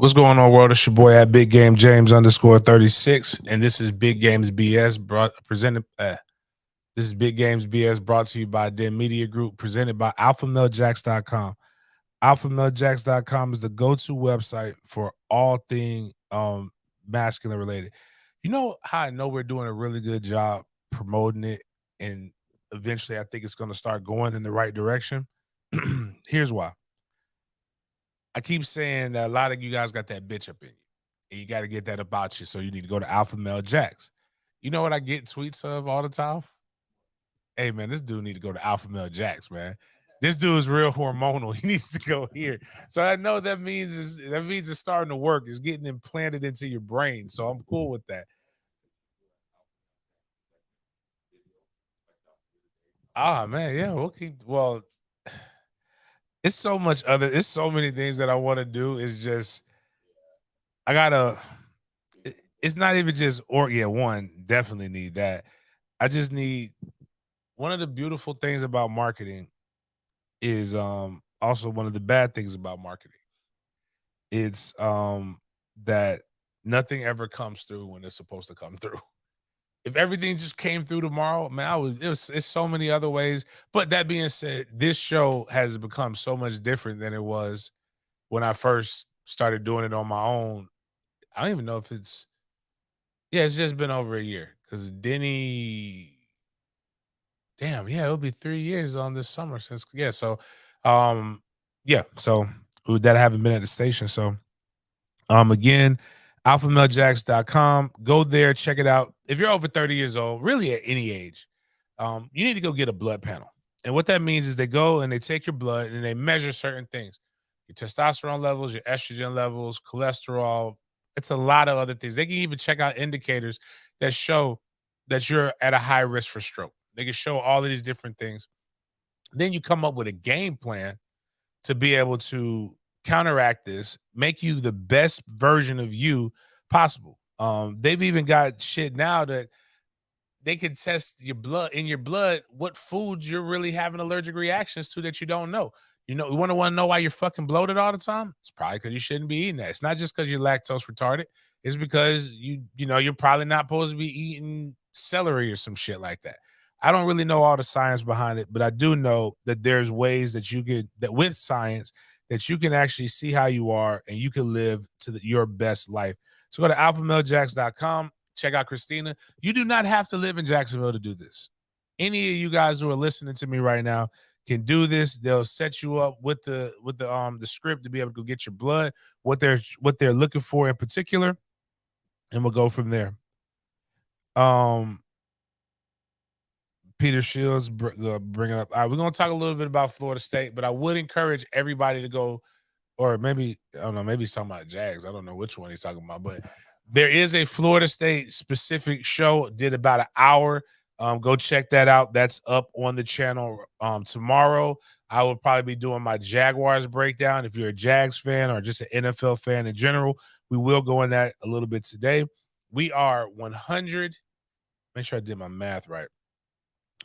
What's going on, world? It's your boy at Big Game James _36, and this is Big Games BS presented. This is Big Games BS brought to you by Den Media Group, presented by AlphaMailJax.com. AlphaMailJax.com is the go-to website for all thing masculine related. You know how I know we're doing a really good job promoting it, and eventually I think it's going to start going in the right direction. Here's why. I keep saying that a lot of you guys got that bitch up in you, and you got to get that about you. So you need to go to Alpha Male Jacks. You know what I get tweets of all the time? Hey man, this dude need to go to Alpha Male Jacks, man. This dude is real hormonal. He needs to go here. So I know that means it's starting to work. It's getting implanted into your brain. So I'm cool with that. Ah man, yeah, well, it's so much it's so many things that I want to do. It's just I gotta it's not even just one, definitely need that. I just need one of the beautiful things about marketing is also one of the bad things about marketing. It's that nothing ever comes through when it's supposed to come through. If everything just came through tomorrow, man, it's so many other ways. But that being said, this show has become so much different than it was when I first started doing it on my own. I don't even know if it's just been over a year because Denny, damn, yeah, it'll be 3 years on this summer since, um, so that I haven't been at the station. So, again, alphamalejax.com. Go there, check it out. If you're over 30 years old, really at any age, you need to go get a blood panel. And what that means is they go and they take your blood and they measure certain things, your testosterone levels, your estrogen levels, cholesterol. It's a lot of other things. They can even check out indicators that show that you're at a high risk for stroke. They can show all of these different things. Then you come up with a game plan to be able to counteract this, make you the best version of you possible. They've even got shit now that they can test your blood, what foods you're really having allergic reactions to that you don't know. You know, you want to know why you're fucking bloated all the time? It's probably because you shouldn't be eating that. It's not just because you're lactose retarded. It's because you're probably not supposed to be eating celery or some shit like that. I don't really know all the science behind it, but I do know that there's ways that with science that you can actually see how you are and you can live to your best life. So go to alphamalejax.com. Check out Christina. You do not have to live in Jacksonville to do this. Any of you guys who are listening to me right now can do this. They'll set you up with the script to be able to go get your blood, what they're looking for in particular, and we'll go from there. Peter Shields bringing up. All right, we're gonna talk a little bit about Florida State, but I would encourage everybody to go, or maybe I don't know, maybe he's talking about Jags. I don't know which one he's talking about, but there is a Florida State specific show. Did about an hour. Go check that out. That's up on the channel tomorrow. I will probably be doing my Jaguars breakdown. If you're a Jags fan or just an NFL fan in general, we will go in that a little bit today. We are 100. Make sure I did my math right.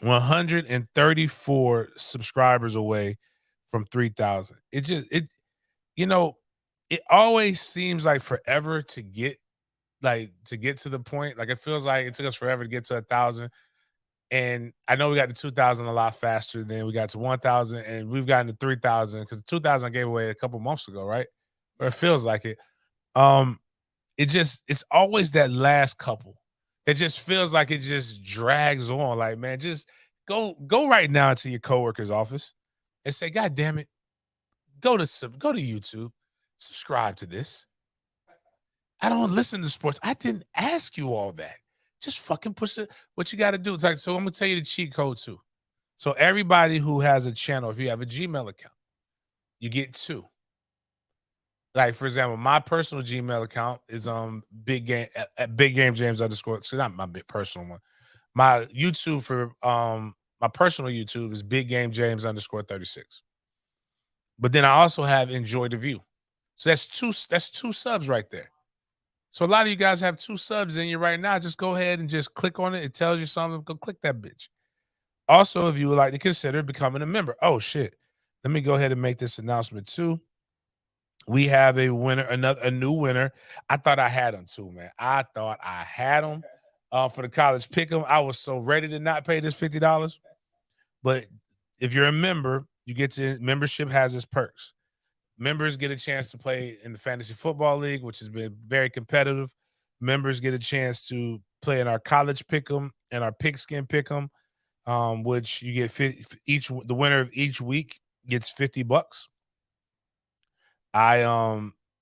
134 subscribers away from 3,000. It always seems like forever to get to the point. Like it feels like it took us forever to get to 1,000. And I know we got to 2,000 a lot faster than we got to 1,000, and we've gotten to 3,000 because 2,000 gave away a couple months ago, right? Or it feels like it. It's always that last couple. It just feels like it just drags on. Like, man, just go right now to your coworker's office and say, God damn it, go to YouTube, subscribe to this. I don't listen to sports. I didn't ask you all that. Just fucking push it. What you got to do. It's like, so I'm gonna tell you the cheat code too. So everybody who has a channel, if you have a Gmail account, you get 2. Like, for example, my personal Gmail account is Big Game at Big Game James _ so not my big personal one. My YouTube for my personal YouTube is Big Game James _36. But then I also have Enjoy the View. So that's two subs right there. So a lot of you guys have 2 subs in you right now. Just go ahead and just click on it. It tells you something. Go click that bitch. Also, if you would like to consider becoming a member. Oh shit. Let me go ahead and make this announcement too. We have a winner, a new winner. I thought I had him too, man. I thought I had him for the college pick'em. I was so ready to not pay this $50. But if you're a member, you get to membership has its perks. Members get a chance to play in the fantasy football league, which has been very competitive. Members get a chance to play in our college pick'em and our pigskin pick'em, which you get each. The winner of each week gets $50. I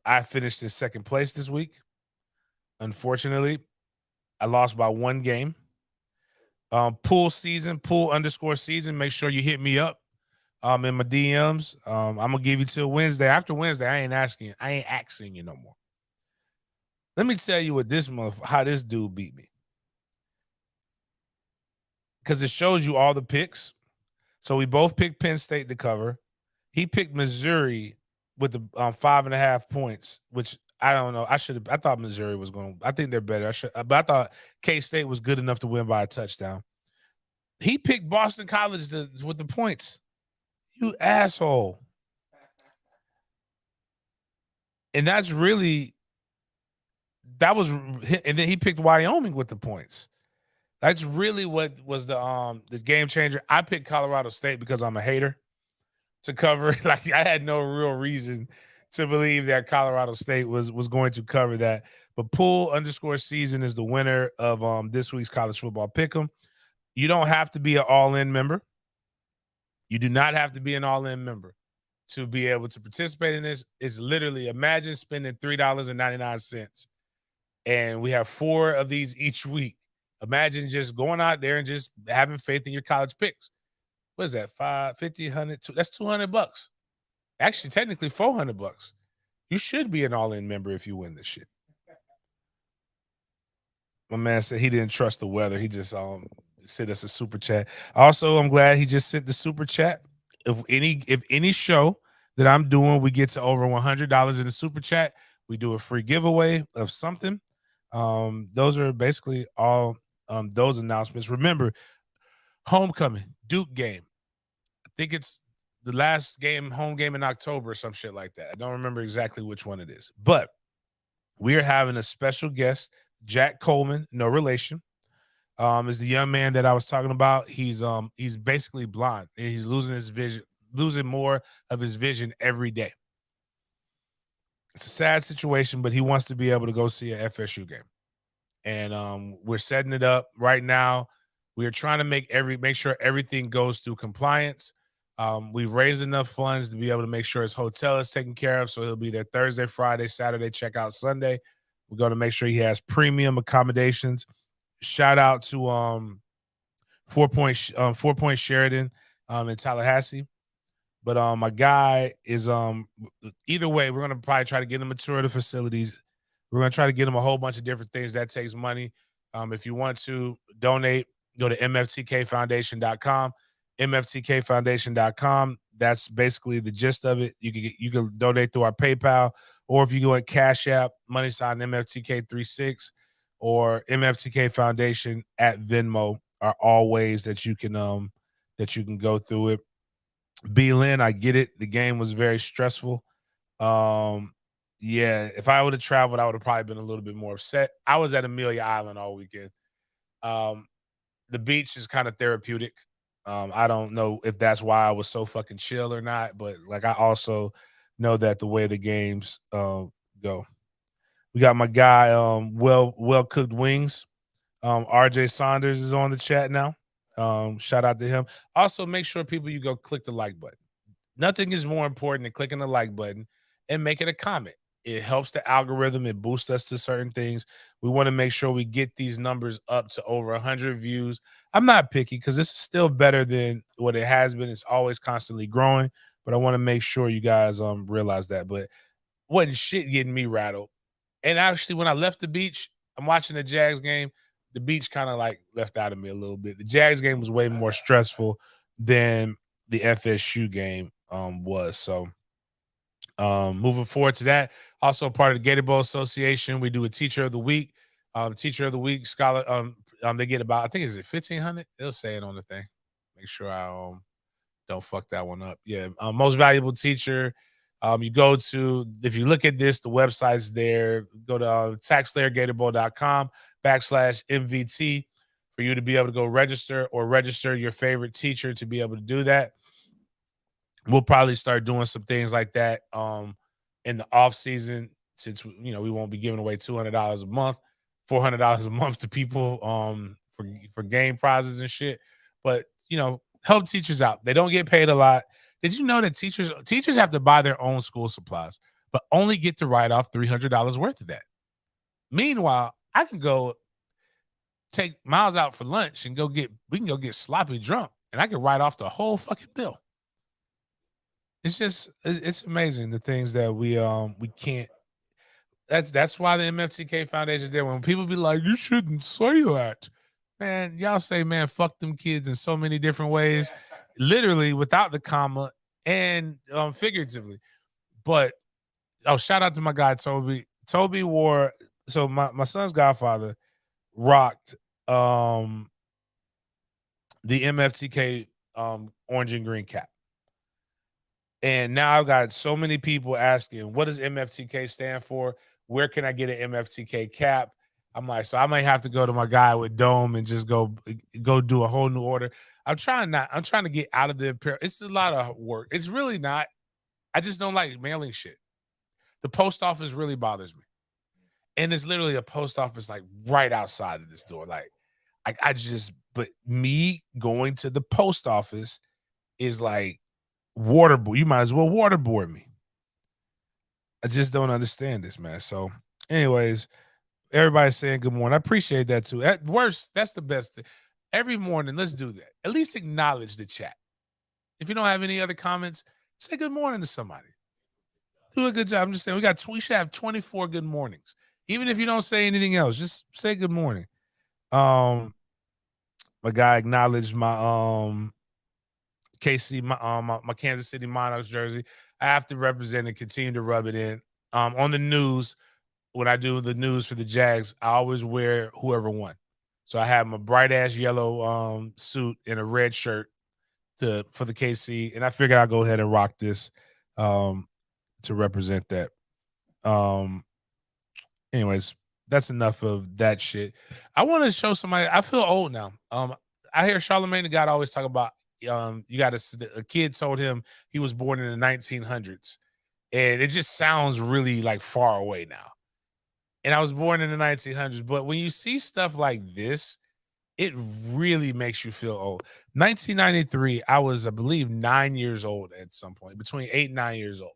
I finished in second place this week. Unfortunately, I lost by one game. Pool underscore season. Make sure you hit me up in my DMs. I'm gonna give you till Wednesday. After Wednesday, I ain't asking you no more. Let me tell you what this month, how this dude beat me. Because it shows you all the picks. So we both picked Penn State to cover. He picked Missouri with the 5.5 points, which I don't know. I thought Missouri was going to, I think they're better. But I thought K-State was good enough to win by a touchdown. He picked Boston College with the points. You asshole. And and then he picked Wyoming with the points. That's really what was the game changer. I picked Colorado State because I'm a hater to cover. Like I had no real reason to believe that Colorado State was going to cover that. But pool underscore season is the winner of this week's college football pick'em. You don't have to be an all-in member. You do not have to be an all-in member to be able to participate in this. It's literally, imagine spending $3.99 and we have 4 of these each week. Imagine just going out there and just having faith in your college picks. What is that? 550, 100? That's $200. Actually, technically $400. You should be an all-in member if you win this shit. My man said he didn't trust the weather. He just sent us a super chat. Also, I'm glad he just sent the super chat. If any show that I'm doing, we get to over $100 in the super chat, we do a free giveaway of something. Those are basically all those announcements. Remember, homecoming, Duke game. I think it's the last game, home game in October or some shit like that. I don't remember exactly which one it is, but we are having a special guest, Jack Coleman, no relation. Is the young man that I was talking about. He's basically blind and he's losing his vision, losing more of his vision every day. It's a sad situation, but he wants to be able to go see a FSU game. And we're setting it up right now. We are trying to make sure everything goes through compliance. We've raised enough funds to be able to make sure his hotel is taken care of. So he'll be there Thursday, Friday, Saturday, check out Sunday. We're going to make sure he has premium accommodations. Shout out to 4 Point Sheridan in Tallahassee. But my guy is either way, we're gonna probably try to get him a tour of the facilities. We're gonna try to get him a whole bunch of different things. That takes money. If you want to donate, go to mftkfoundation.com. mftkfoundation.com. That's basically the gist of it. You can donate through our PayPal, or if you go at Cash App, money sign MFTK36 or MFTK Foundation at Venmo are all ways that you can go through it. B Lynn, I get it. The game was very stressful. Yeah, if I would have traveled, I would have probably been a little bit more upset. I was at Amelia Island all weekend. The beach is kind of therapeutic. I don't know if that's why I was so fucking chill or not, but like I also know that the way the games go. We got my guy, well cooked wings. RJ Saunders is on the chat now. Shout out to him. Also, make sure people you go click the like button. Nothing is more important than clicking the like button and making a comment. It helps the algorithm. It boosts us to certain things. We want to make sure we get these numbers up to over 100 views. I'm not picky because this is still better than what it has been. It's always constantly growing, but I want to make sure you guys realize that. But wasn't shit getting me rattled. And actually, when I left the beach, I'm watching the Jags game. The beach kind of like left out of me a little bit. The Jags game was way more stressful than the FSU game was. So moving forward to that, also part of the Gator Bowl Association, we do a Teacher of the Week. Teacher of the Week scholar. They get about, I think, is it 1,500? They'll say it on the thing. Make sure I don't fuck that one up. Yeah, most valuable teacher. You go to, if you look at this, the website's there. Go to taxslayergatorbowl.com/MVT for you to be able to go register or register your favorite teacher to be able to do that. We'll probably start doing some things like that in the off season, since we won't be giving away $200 a month, $400 a month to people for game prizes and shit. But help teachers out. They don't get paid a lot. Did you know that teachers have to buy their own school supplies, but only get to write off $300 worth of that? Meanwhile, I can go take Miles out for lunch and we can go get sloppy drunk, and I can write off the whole fucking bill. It's amazing the things that we can't. That's why the MFTK Foundation is there. When people be like, you shouldn't say that, man, y'all say, man, fuck them kids in so many different ways, literally without the comma and figuratively. But shout out to my guy Toby. Toby wore, so my son's godfather rocked the MFTK orange and green cap. And now I've got so many people asking, what does MFTK stand for? Where can I get an MFTK cap? I'm like, so I might have to go to my guy with Dome and just go do a whole new order. I'm trying to get out of the apparel. It's a lot of work. It's really not. I just don't like mailing shit. The post office really bothers me. And it's literally a post office like right outside of this door. But me going to the post office is like waterboard. You might as well waterboard me. I just don't understand this, man. So anyways, everybody's saying good morning. I appreciate that too. At worst, that's the best thing. Every morning, let's do that. At least acknowledge the chat. If you don't have any other comments, say good morning to somebody. Do a good job. I'm just saying we should have 24 good mornings. Even if you don't say anything else, just say good morning. My guy acknowledged my KC, my Kansas City Monarchs jersey. I have to represent and continue to rub it in. On the news, when I do the news for the Jags, I always wear whoever won. So I have my bright ass yellow suit and a red shirt for the KC, and I figured I'll go ahead and rock this to represent that. Anyways, that's enough of that shit. I want to show somebody. I feel old now. I hear Charlamagne the God always talk about a kid told him he was born in the 1900s, and it just sounds really like far away now. And I was born in the 1900s, but when you see stuff like this, it really makes you feel old. 1993, I was, I believe, 9 years old at some point, between 8 and 9 years old.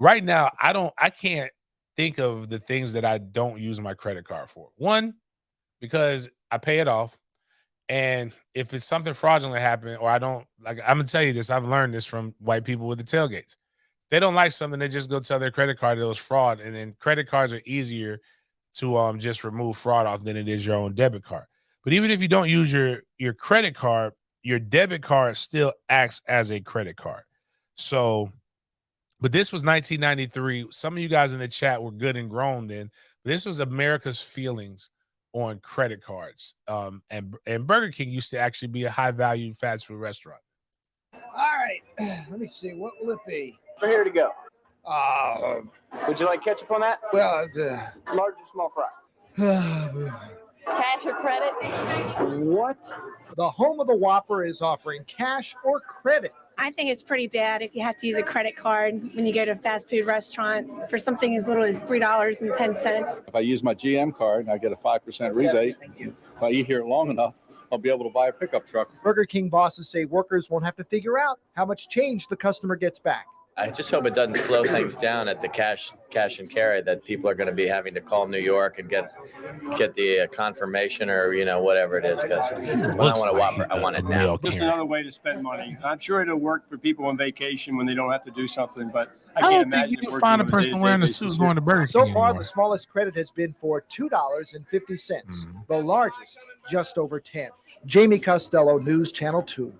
Right now, I can't think of the things that I don't use my credit card for. One, because I pay it off. And if it's something fraudulent happen, or I'm gonna tell you this, I've learned this from white people with the tailgates. They don't like something, they just go tell their credit card it was fraud. And then credit cards are easier to just remove fraud off than it is your own debit card. But even if you don't use your credit card, your debit card still acts as a credit card. So, but this was 1993. Some of you guys in the chat were good and grown then. This was America's feelings on credit cards. And Burger King used to actually be a high value fast food restaurant. All right, let me see. What will it be? We're here to go. Would you like ketchup on that? Well, large or small fry? Cash or credit? What? The home of the Whopper is offering cash or credit. I think it's pretty bad if you have to use a credit card when you go to a fast food restaurant for something as little as $3.10. If I use my GM card, I get a 5% rebate. If I eat here long enough, I'll be able to buy a pickup truck. Burger King bosses say workers won't have to figure out how much change the customer gets back. I just hope it doesn't slow things down at the cash and carry, that people are going to be having to call New York and get the confirmation or whatever it is. Because when I want a Whopper, I want it now. Just another way to spend money. I'm sure it'll work for people on vacation when they don't have to do something, but I don't think you can find a person wearing a suit going to Burger King So far, anymore. the smallest credit has been for $2.50. The largest, just over 10. Jamie Costello, News Channel 2.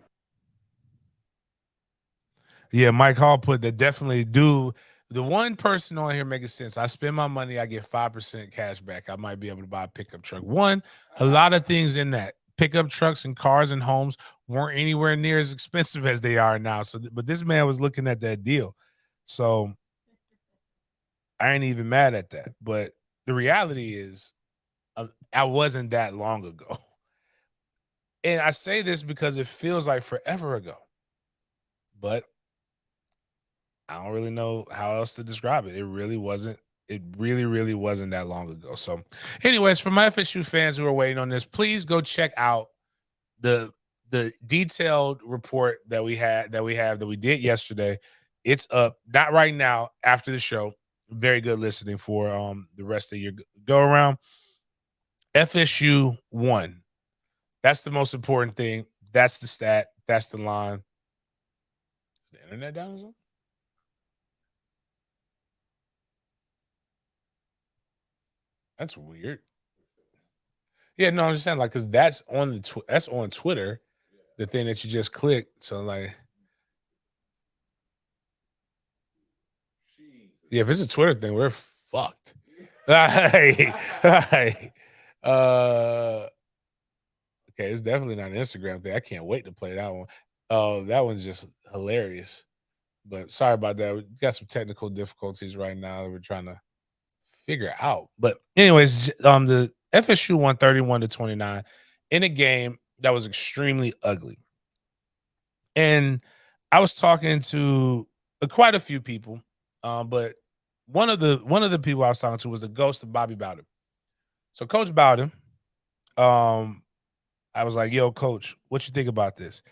Yeah, Mike Hall put that definitely do. The one person on here making sense. I spend my money, I get 5% cash back. I might be able to buy a pickup truck. A lot of things in that. Pickup trucks and cars and homes weren't anywhere near as expensive as they are now. So, but this man was looking at that deal. So I ain't even mad at that. But the reality is, I wasn't that long ago. And I say this because it feels like forever ago. But I don't really know how else to describe it. It really wasn't. It really, really wasn't that long ago. So, anyways, for my FSU fans who are waiting on this, please go check out the detailed report that we did yesterday. It's up, not right now, after the show. Very good listening for the rest of your go around. FSU won. That's the most important thing. That's the stat. That's the line. Is the internet down or something? That's weird. Yeah, no, I'm just saying, like, because that's on that's on Twitter, the thing that you just clicked. So, like, yeah, if it's a Twitter thing, we're fucked. Okay, it's definitely not an Instagram thing. I can't wait to play that one. That one's just hilarious. But sorry about that. We got some technical difficulties right now that we're trying to figure out. But anyways, the FSU won 31-29 in a game that was extremely ugly. And I was talking to quite a few people, but one of the people I was talking to was the ghost of Bobby Bowden. So Coach Bowden, I was like, "Yo, Coach, what you think about this?"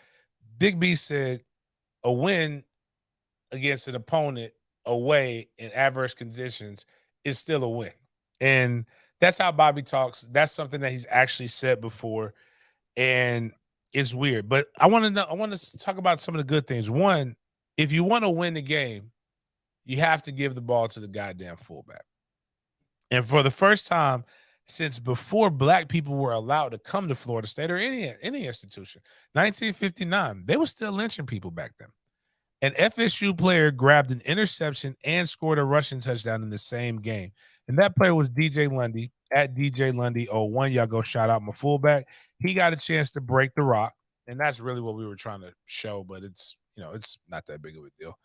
Big B said, "A win against an opponent away in adverse conditions is still a win," and that's how Bobby talks. That's something that he's actually said before, and it's weird. But I want to talk about some of the good things. One, if you want to win the game, you have to give the ball to the goddamn fullback. And for the first time since before black people were allowed to come to Florida State or any institution, 1959, they were still lynching people back then. An FSU player grabbed an interception and scored a rushing touchdown in the same game. And that player was DJ Lundy, at DJ Lundy01. Y'all go shout out my fullback. He got a chance to break the rock. And that's really what we were trying to show, but it's not that big of a deal.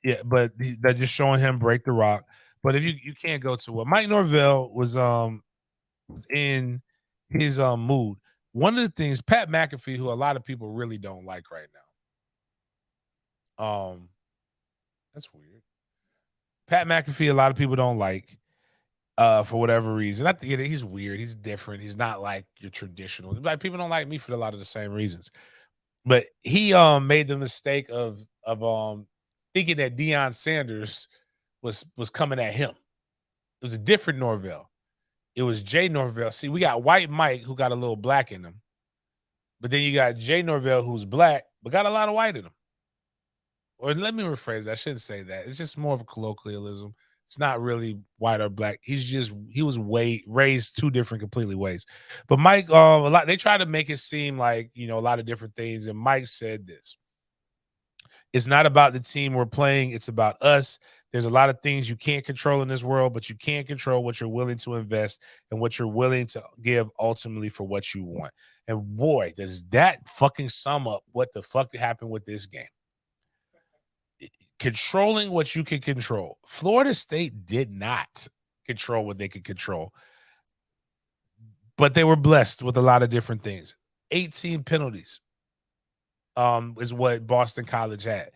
Yeah, but they're just showing him break the rock. But if you can't go to what Mike Norvell was in his mood. One of the things, Pat McAfee, who a lot of people really don't like right now. That's weird. Pat McAfee, a lot of people don't like for whatever reason. I think he's weird. He's different. He's not like your traditional. Like, people don't like me for a lot of the same reasons. But he made the mistake of thinking that Deion Sanders was coming at him. It was a different Norvell. It was Jay Norvell. See, we got White Mike, who got a little black in him. But then you got Jay Norvell, who's black, but got a lot of white in him. Or let me rephrase that. I shouldn't say that. It's just more of a colloquialism. It's not really white or black. He was raised two different completely ways. But Mike, they try to make it seem like, a lot of different things. And Mike said this. It's not about the team we're playing. It's about us. There's a lot of things you can't control in this world, but you can control what you're willing to invest and what you're willing to give ultimately for what you want. And boy, does that fucking sum up what the fuck happened with this game. Controlling what you can control. Florida State did not control what they could control, but they were blessed with a lot of different things. 18 penalties is what Boston College had.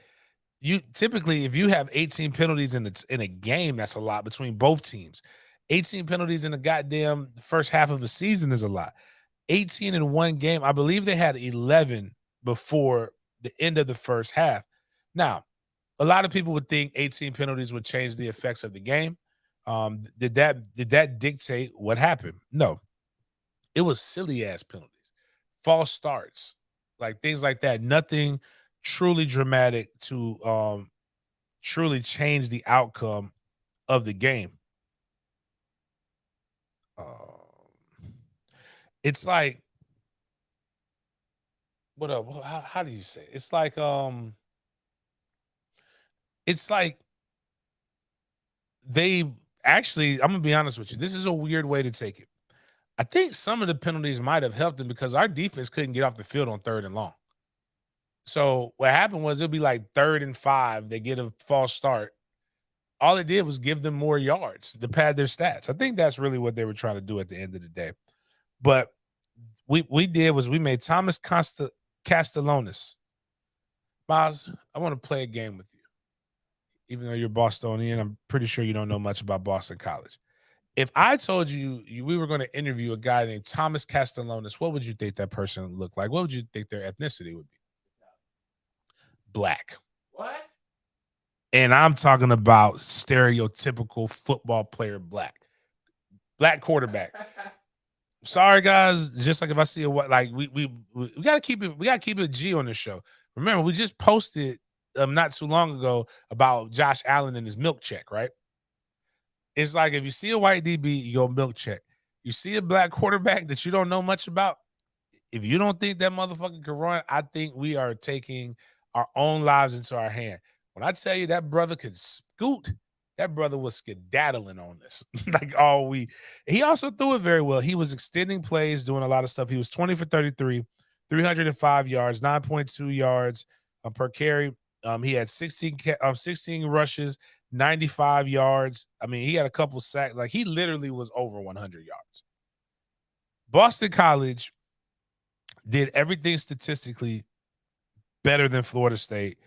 You typically, if you have 18 penalties in a game, that's a lot between both teams. 18 penalties in a goddamn first half of a season is a lot. 18 in one game. I believe they had 11 before the end of the first half. Now, a lot of people would think 18 penalties would change the effects of the game. Did that dictate what happened? No. It was silly ass penalties, false starts, like things like that. Nothing truly dramatic to truly change the outcome of the game. It's like, what up? How do you say it? It's like they actually, I'm gonna be honest with you, this is a weird way to take it. I think some of the penalties might have helped them because our defense couldn't get off the field on 3rd and long. So what happened was it'll be like 3rd and 5. They get a false start. All it did was give them more yards to pad their stats. I think that's really what they were trying to do at the end of the day. But we did was we made Thomas Castellanos. Miles, I want to play a game with you. Even though you're Bostonian, I'm pretty sure you don't know much about Boston College. If I told you we were going to interview a guy named Thomas Castellanos, what would you think that person looked like? What would you think their ethnicity would be? Black. What? And I'm talking about stereotypical football player black quarterback. Sorry, guys. Just like if I see we gotta keep it G on this show. Remember, we just posted not too long ago about Josh Allen and his milk check, right? It's like if you see a white DB, you go milk check. You see a black quarterback that you don't know much about. If you don't think that motherfucker can run, I think we are taking our own lives into our hand. When I tell you that brother could scoot, that brother was skedaddling on this. He also threw it very well. He was extending plays, doing a lot of stuff. He was 20 for 33, 305 yards, 9.2 yards per carry. He had 16 rushes, 95 yards. I mean, he had a couple sacks. Like, he literally was over 100 yards. Boston College did everything statistically better than Florida State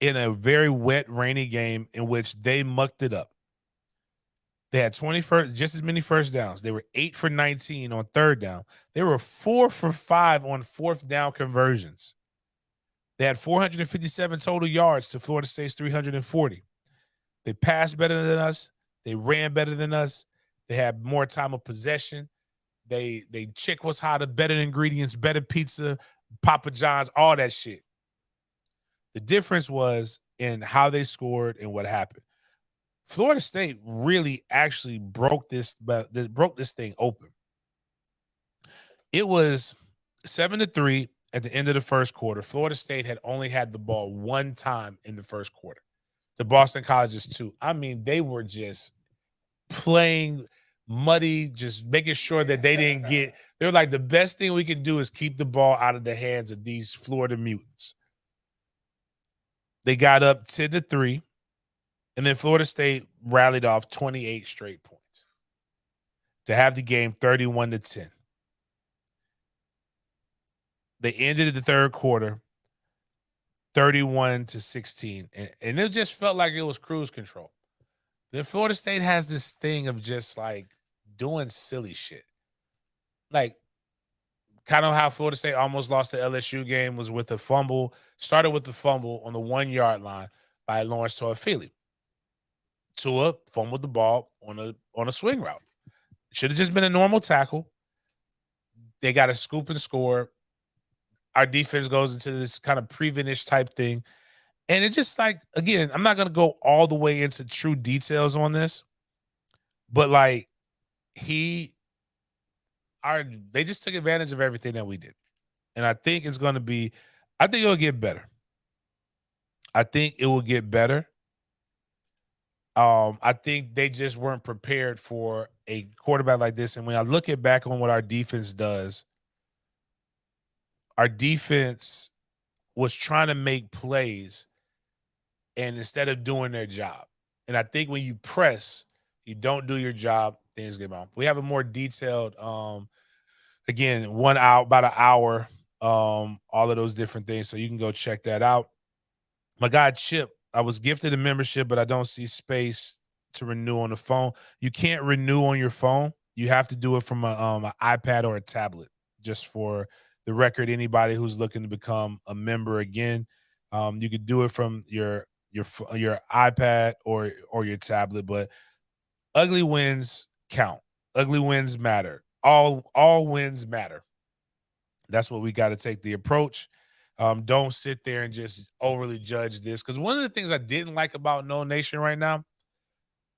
in a very wet, rainy game in which they mucked it up. They had just as many first downs. They were 8 for 19 on 3rd down. They were 4 for 5 on 4th down conversions. They had 457 total yards to Florida State's 340. They passed better than us. They ran better than us. They had more time of possession. They chick was hotter, better ingredients, better pizza, Papa John's, all that shit. The difference was in how they scored and what happened. Florida State really actually broke this thing open. It was 7-3 at the end of the first quarter. Florida State had only had the ball one time in the first quarter. The Boston College's 2. I mean, they were just playing muddy, just making sure that they didn't get. They were like, the best thing we can do is keep the ball out of the hands of these Florida mutants. They got up 10-3, and then Florida State rallied off 28 straight points to have the game 31-10. They ended the third quarter 31-16, and it just felt like it was cruise control. Then Florida State has this thing of just like doing silly shit. Like, kind of how Florida State almost lost the LSU game was with a fumble. Started with the fumble on the 1-yard line by Lawrence Toafili. Tua fumbled the ball on a swing route. Should have just been a normal tackle. They got a scoop and score. Our defense goes into this kind of prevent-ish type thing. And it just like, again, I'm not going to go all the way into true details on this, but like they just took advantage of everything that we did. And I think it'll get better. I think it will get better. I think they just weren't prepared for a quarterback like this. And when I look back on what our defense does, our defense was trying to make plays and instead of doing their job. And I think when you press, you don't do your job, things get wrong. We have a more detailed, again, about an hour, all of those different things. So you can go check that out. My guy, Chip, I was gifted a membership, but I don't see space to renew on the phone. You can't renew on your phone. You have to do it from an iPad or a tablet. Just for the record, anybody who's looking to become a member again, you could do it from your iPad or your tablet. But ugly wins count. Ugly wins matter. All wins matter. That's what we got to take the approach. Don't sit there and just overly judge this. Because one of the things I didn't like about No Nation right now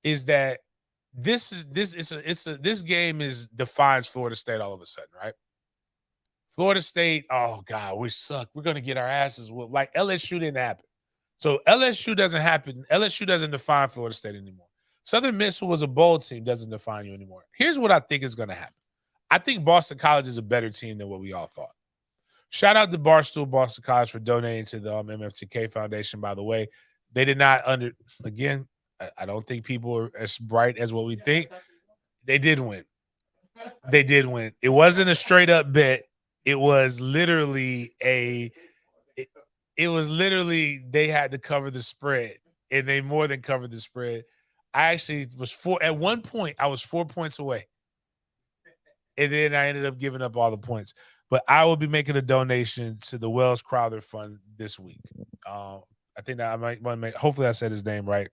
is that this game defines Florida State all of a sudden, right? Florida State, oh God, we suck. We're gonna get our asses whooped. Like LSU didn't happen. So LSU doesn't happen. LSU doesn't define Florida State anymore. Southern Miss, who was a bowl team, doesn't define you anymore. Here's what I think is gonna happen. I think Boston College is a better team than what we all thought. Shout out to Barstool Boston College for donating to the MFTK Foundation, by the way. They did not again, I don't think people are as bright as what we think. They did win. They did win. It wasn't a straight up bet. It was literally it was literally they had to cover the spread, and they more than covered the spread. I actually was at one point, I was 4 points away. And then I ended up giving up all the points. But I will be making a donation to the Wells Crowther Fund this week. I think that I might make, hopefully I said his name right.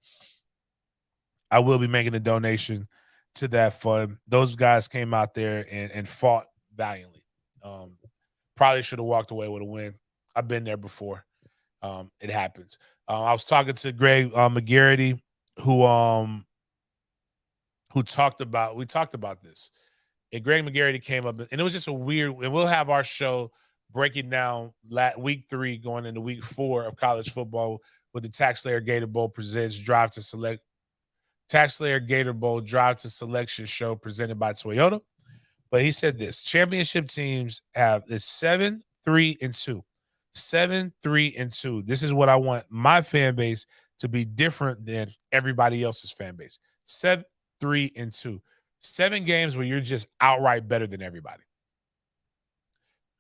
I will be making a donation to that fund. Those guys came out there and fought valiantly. Probably should have walked away with a win. I've been there before. It happens. I was talking to Greg McGarity, we talked about this. And Greg McGarity came up, and it was just a weird, and we'll have our show breaking down week 3 going into week 4 of college football with the TaxSlayer Gator Bowl presents TaxSlayer Gator Bowl Drive to Selection show presented by Toyota. But he said this: championship teams have this 7-3-2. 7-3-2. This is what I want my fan base to be different than everybody else's fan base. 7-3-2. 7 games where you're just outright better than everybody.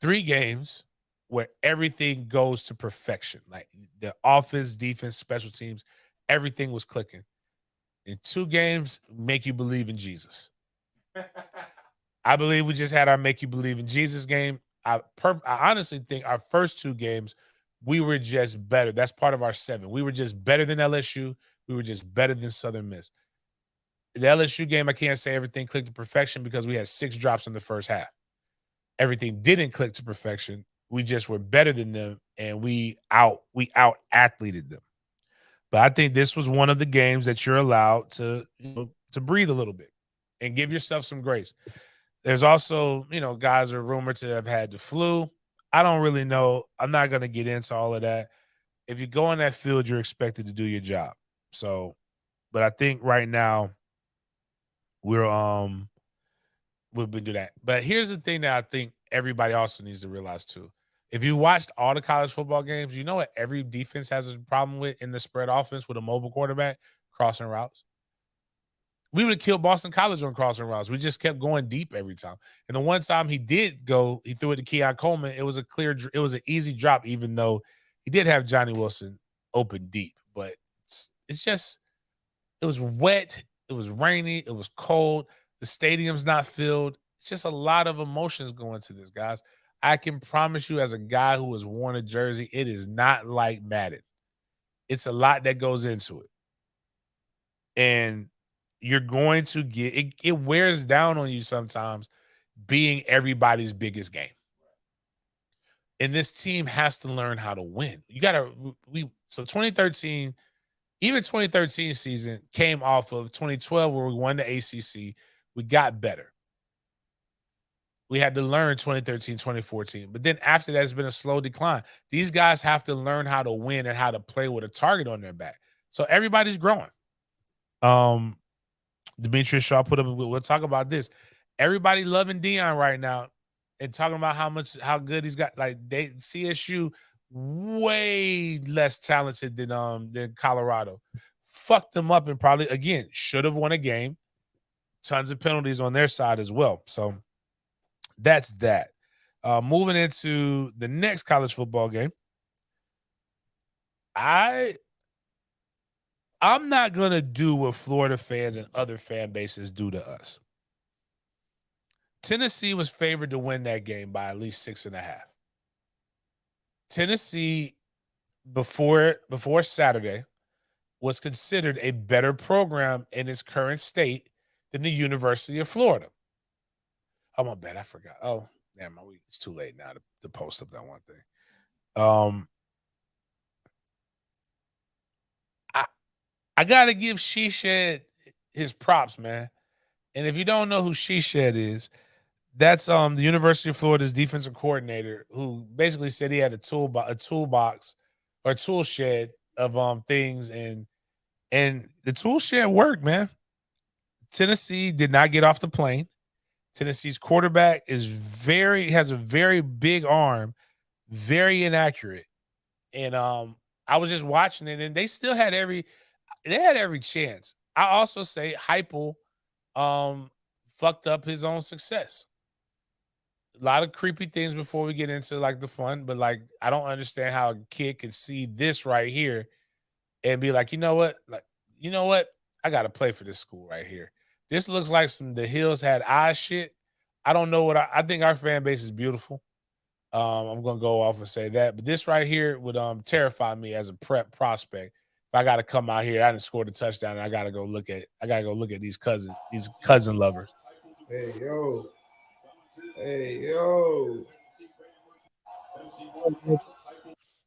3 games where everything goes to perfection. Like the offense, defense, special teams, everything was clicking. And 2 games make you believe in Jesus. I believe we just had our make you believe in Jesus game. I honestly think our first 2 games, we were just better. That's part of our 7. We were just better than LSU. We were just better than Southern Miss. The LSU game, I can't say everything clicked to perfection because we had 6 drops in the first half. Everything didn't click to perfection. We just were better than them, and we out-athleted them. But I think this was one of the games that you're allowed to breathe a little bit and give yourself some grace. There's also, guys are rumored to have had the flu. I don't really know. I'm not going to get into all of that. If you go on that field, you're expected to do your job. So, but I think right now we've been doing that. But here's the thing that I think everybody also needs to realize too. If you watched all the college football games, you know what every defense has a problem with in the spread offense with a mobile quarterback crossing routes. We would have killed Boston College on crossing routes. We just kept going deep every time. And the one time he did go, he threw it to Keon Coleman. It was an easy drop, even though he did have Johnny Wilson open deep. But it was wet. It was rainy. It was cold. The stadium's not filled. It's just a lot of emotions going to this, guys. I can promise you, as a guy who has worn a jersey, it is not like Madden. It's a lot that goes into it. And you're going to get it wears down on you sometimes being everybody's biggest game. And this team has to learn how to win. So 2013, even 2013 season came off of 2012 where we won the ACC. We got better. We had to learn 2013, 2014. But then after that, it's been a slow decline. These guys have to learn how to win and how to play with a target on their back. So everybody's growing. Demetrius Shaw put up, we'll talk about this. Everybody loving Deion right now and talking about how good he's got. Like CSU way less talented than Colorado. Fucked them up and probably, again, should have won a game. Tons of penalties on their side as well. So that's that. Moving into the next college football game. I'm not going to do what Florida fans and other fan bases do to us. Tennessee was favored to win that game by at least 6.5. Tennessee, before Saturday, was considered a better program in its current state than the University of Florida. Oh, my bad. I forgot. Oh, damn, it's too late now to post up that one thing. I gotta give Sheeshed his props, man. And if you don't know who Sheeshed is, that's the University of Florida's defensive coordinator, who basically said he had a toolbox or a tool shed of things, and the tool shed worked, man. Tennessee did not get off the plane. Tennessee's quarterback has a very big arm, very inaccurate. And I was just watching it, and they still had every chance. I also say Heupel fucked up his own success. A lot of creepy things before we get into like the fun, but like I don't understand how a kid can see this right here and be like, you know what? I gotta play for this school right here. This looks like some the Hills Had Eyes shit. I don't know what I think our fan base is beautiful. I'm gonna go off and say that, but this right here would terrify me as a prep prospect. If I gotta come out here, I didn't score the touchdown, and I gotta go look at these cousin lovers. Hey yo. Hey yo.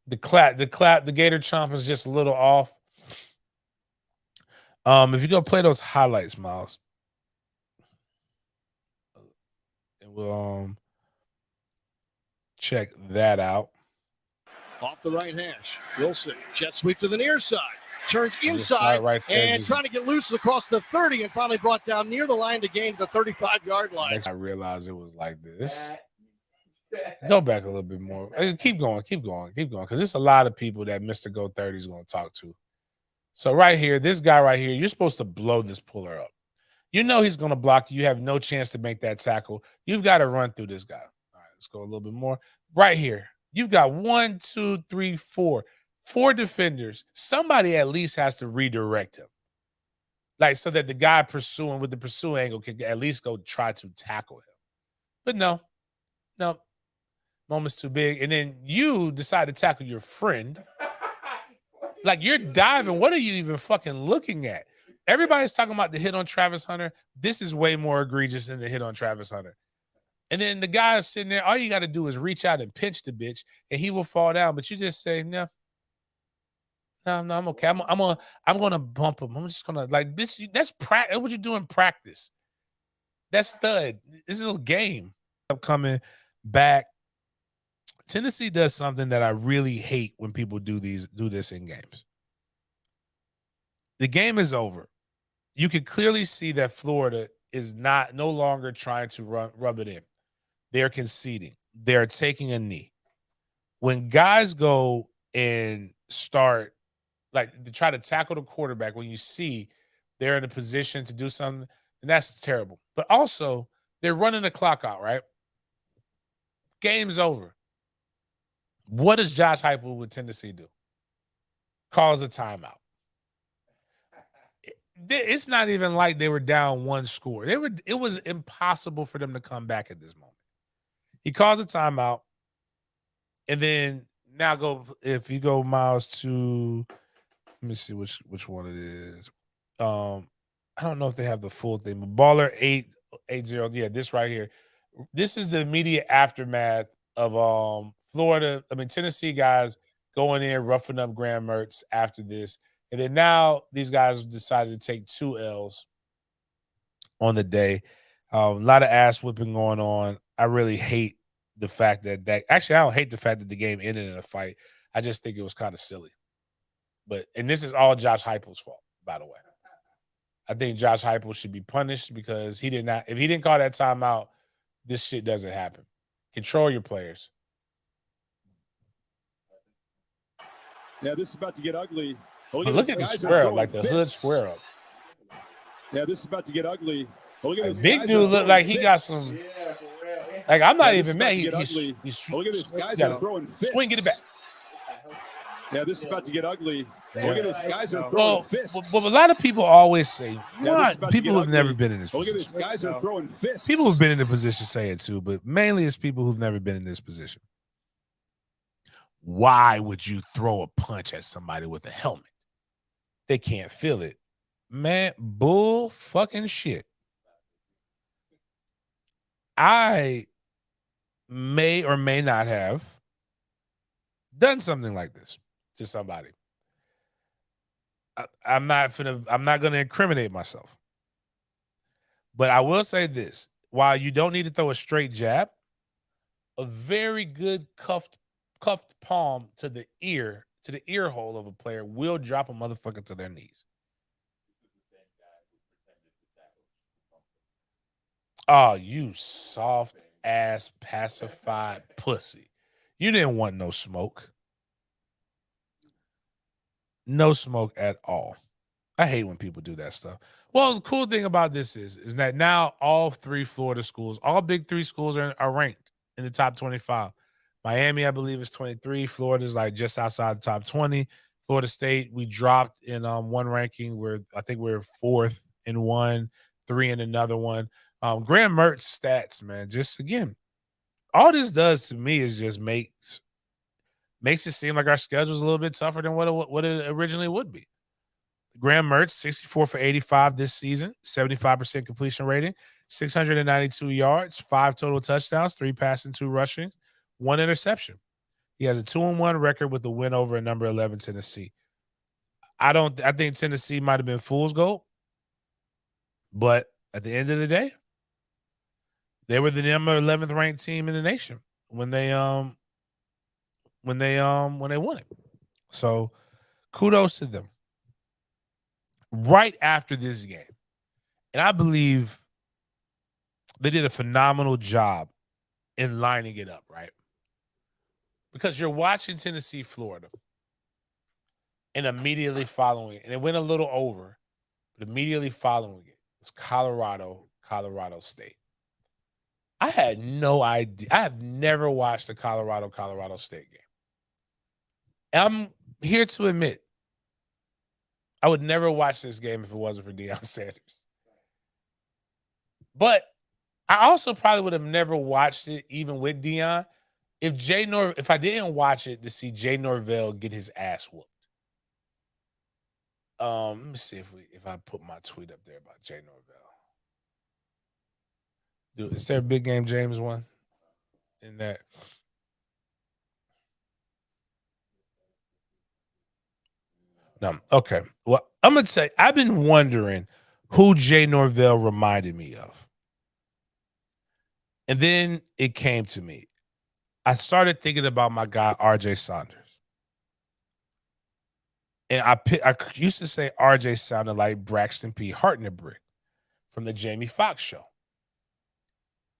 The Gator Chomp is just a little off. If you go play those highlights, Miles, and we'll check that out. Off the right hash. Wilson, jet sweep to the near side. Turns inside right there, and trying to get loose across the 30 and finally brought down near the line to gain the 35-yard line. Next, I realized it was like this. Go back a little bit more. Keep going, because there's a lot of people that Mr. Go 30 is going to talk to. So right here, this guy right here, you're supposed to blow this puller up. You know he's going to block you. You have no chance to make that tackle. You've got to run through this guy. All right, let's go a little bit more. Right here, you've got 1, 2, 3, 4 defenders. Somebody at least has to redirect him. Like, so that the guy pursuing with the pursuing angle can at least go try to tackle him. But no. Moment's too big. And then you decide to tackle your friend. Like, you're diving. What are you even fucking looking at? Everybody's talking about the hit on Travis Hunter. This is way more egregious than the hit on Travis Hunter. And then the guy is sitting there. All you got to do is reach out and pinch the bitch, and he will fall down. But you just say, no, I'm okay. I'm gonna bump him. I'm just gonna like this. That's practice. What you do in practice. That's stud. This is a game. I'm coming back. Tennessee does something that I really hate when people do this in games. The game is over. You can clearly see that Florida is no longer trying to rub it in. They're conceding. They're taking a knee. When guys go and start like to try to tackle the quarterback, when you see they're in a position to do something, and that's terrible. But also, they're running the clock out, right? Game's over. What does Josh Heupel with Tennessee do? Calls a timeout. It's not even like they were down one score. It was impossible for them to come back at this moment. He calls a timeout, and then now if you go, Miles, to let me see which one it is. I don't know if they have the full thing, but Baller 880. Yeah, this right here. This is the immediate aftermath of Tennessee guys going in, roughing up Graham Mertz after this. And then now these guys decided to take 2 L's on the day. A lot of ass whipping going on. I really hate the fact that actually, I don't hate the fact that the game ended in a fight. I just think it was kind of silly. And this is all Josh Heupel's fault, by the way. I think Josh Heupel should be punished because if he didn't call that timeout, this shit doesn't happen. Control your players. Yeah, this is about to get ugly. Look at the square up, like the hood square up. Yeah, this is about to get ugly. Look at this big dude look like he got some. Like, I'm not even mad. Look at this. Guys are throwing fists. Swing, get it back. Yeah, this is about to get ugly. Look at this. Guys are throwing fists. But a lot of people always say, people who've never been in this position. Look at this. Guys are throwing fists. People who've been in the position say it too, but mainly it's people who've never been in this position. Why would you throw a punch at somebody with a helmet? They can't feel it. Man, bull fucking shit. I may or may not have done something like this to somebody. I'm not going to incriminate myself. But I will say this. While you don't need to throw a straight jab, a very good cuffed palm to the ear hole of a player will drop a motherfucker to their knees. Oh, you soft ass pacified pussy. You didn't want no smoke. No smoke at all. I hate when people do that stuff. Well, the cool thing about this is that now all 3 Florida schools, all big 3 schools are ranked in the top 25. Miami, I believe, is 23. Florida's like just outside the top 20. Florida State, we dropped in one ranking where I think we're 4th in one, 3 in another one. Graham Mertz stats, man, just again, all this does to me is just makes it seem like our schedule is a little bit tougher than what it originally would be. Graham Mertz, 64 for 85 this season, 75% completion rating, 692 yards, 5 total touchdowns, 3 passing, 2 rushing, 1 interception. He has a 2-1 record with a win over a number 11 Tennessee. I think Tennessee might have been fool's gold, but at the end of the day, they were the number 11th ranked team in the nation when they won it. So kudos to them. Right after this game, and I believe they did a phenomenal job in lining it up, right? Because you're watching Tennessee, Florida, and immediately following it, and it went a little over, but immediately following it was Colorado State. I had no idea. I have never watched a Colorado State game. I'm here to admit, I would never watch this game if it wasn't for Deion Sanders. But I also probably would have never watched it even with Deion if I didn't watch it to see Jay Norvell get his ass whooped. Let me see if I put my tweet up there about Jay Norvell. Dude, is there a big game James one in that? No. Okay. Well, I'm gonna say I've been wondering who Jay Norvell reminded me of. And then it came to me. I started thinking about my guy, RJ Saunders. And I used to say RJ sounded like Braxton P. Hartnebreck from the Jamie Foxx show.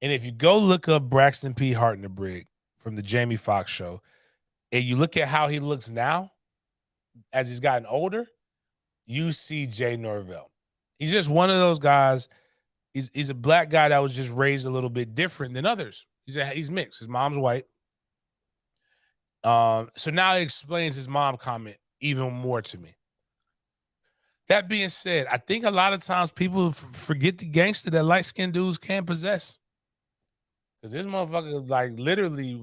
And if you go look up Braxton P. Hartnebreck from the Jamie Foxx show, and you look at how he looks now, as he's gotten older, you see Jay Norvell. He's just one of those guys. He's a black guy that was just raised a little bit different than others. He's mixed. His mom's white. So now it explains his mom comment even more to me. That being said, I think a lot of times people forget the gangster that light-skinned dudes can't possess. Because this motherfucker, like, literally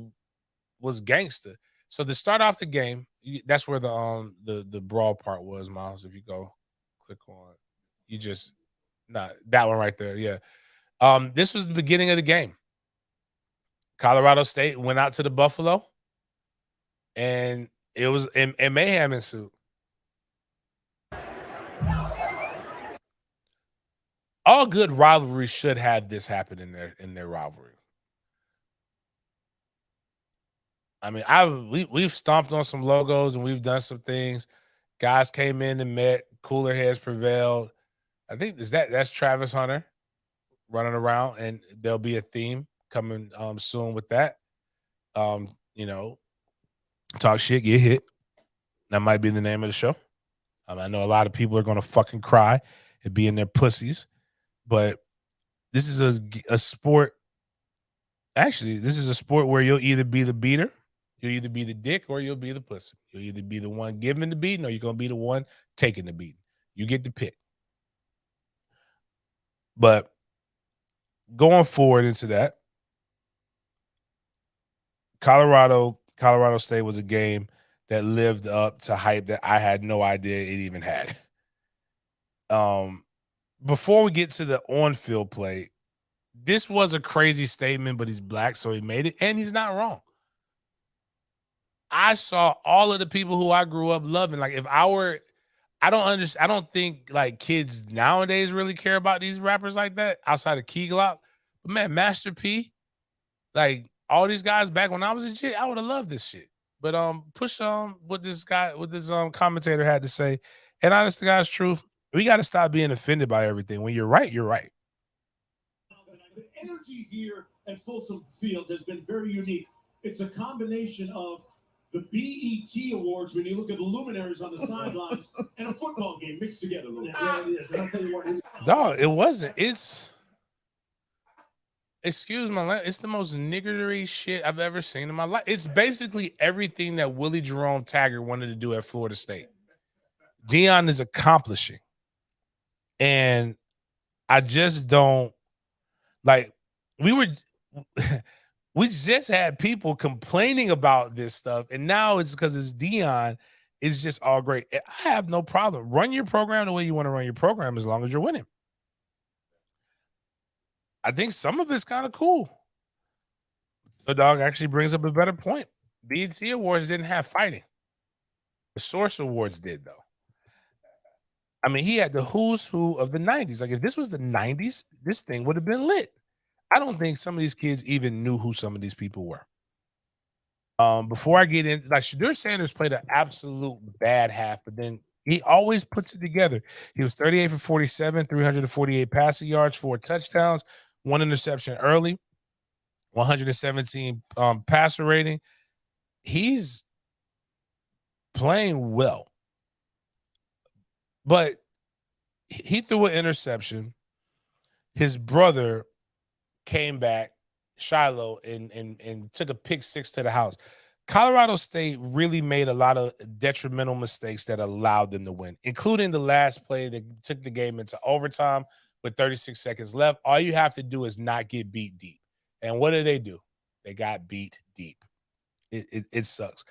was gangster. So to start off the game, that's where the brawl part was, Miles. If you go click on, that one right there. Yeah. This was the beginning of the game. Colorado State went out to the Buffalo, and it was in mayhem ensued. All good rivalries should have this happen in their rivalry. I mean, we've stomped on some logos and we've done some things. Guys came in and met. Cooler heads prevailed. I think that's Travis Hunter running around, and there'll be a theme coming soon with that. Talk shit, get hit. That might be the name of the show. I know a lot of people are gonna fucking cry and be in their pussies, but this is a sport. Actually, this is a sport where you'll either be the beater, you'll either be the dick, or you'll be the pussy. You'll either be the one giving the beating, or you're gonna be the one taking the beating. You get to pick. But going forward into that, Colorado State was a game that lived up to hype that I had no idea it even had. Before we get to the on-field play, this was a crazy statement, but he's black, so he made it, and he's not wrong. I saw all of the people who I grew up loving. Like, I don't think like kids nowadays really care about these rappers like that outside of Key Glock. But man, Master P, like all these guys back when I was a kid, I would have loved this shit. But push what this commentator had to say. And honest to God's truth, we got to stop being offended by everything. When you're right, you're right. The energy here at Folsom Field has been very unique. It's a combination of the BET awards when you look at the luminaries on the sidelines and a football game mixed together. Yeah, it is. And I'll tell you what. Dog, it wasn't. It's, excuse my language, it's the most niggery shit I've ever seen in my life. It's basically everything that Willie Jerome Taggart wanted to do at Florida State. Deion is accomplishing. And I just don't, like, we just had people complaining about this stuff, and now it's because it's Deion. It's just all great. I have no problem. Run your program the way you want to run your program as long as you're winning. I think some of it's kind of cool. The dog actually brings up a better point. BET Awards didn't have fighting. The Source Awards did, though. I mean, he had the who's who of the 90s. Like, if this was the 90s, this thing would have been lit. I don't think some of these kids even knew who some of these people were. Before I get in, like, Shedeur Sanders played an absolute bad half, but then he always puts it together. He was 38 for 47, 348 passing yards, 4 touchdowns, 1 interception early, 117 passer rating. He's playing well. But he threw an interception. His brother came back, Shiloh, and took a pick 6 to the house. Colorado State really made a lot of detrimental mistakes that allowed them to win, including the last play that took the game into overtime with 36 seconds left. All you have to do is not get beat deep. And what did they do? They got beat deep. It sucks.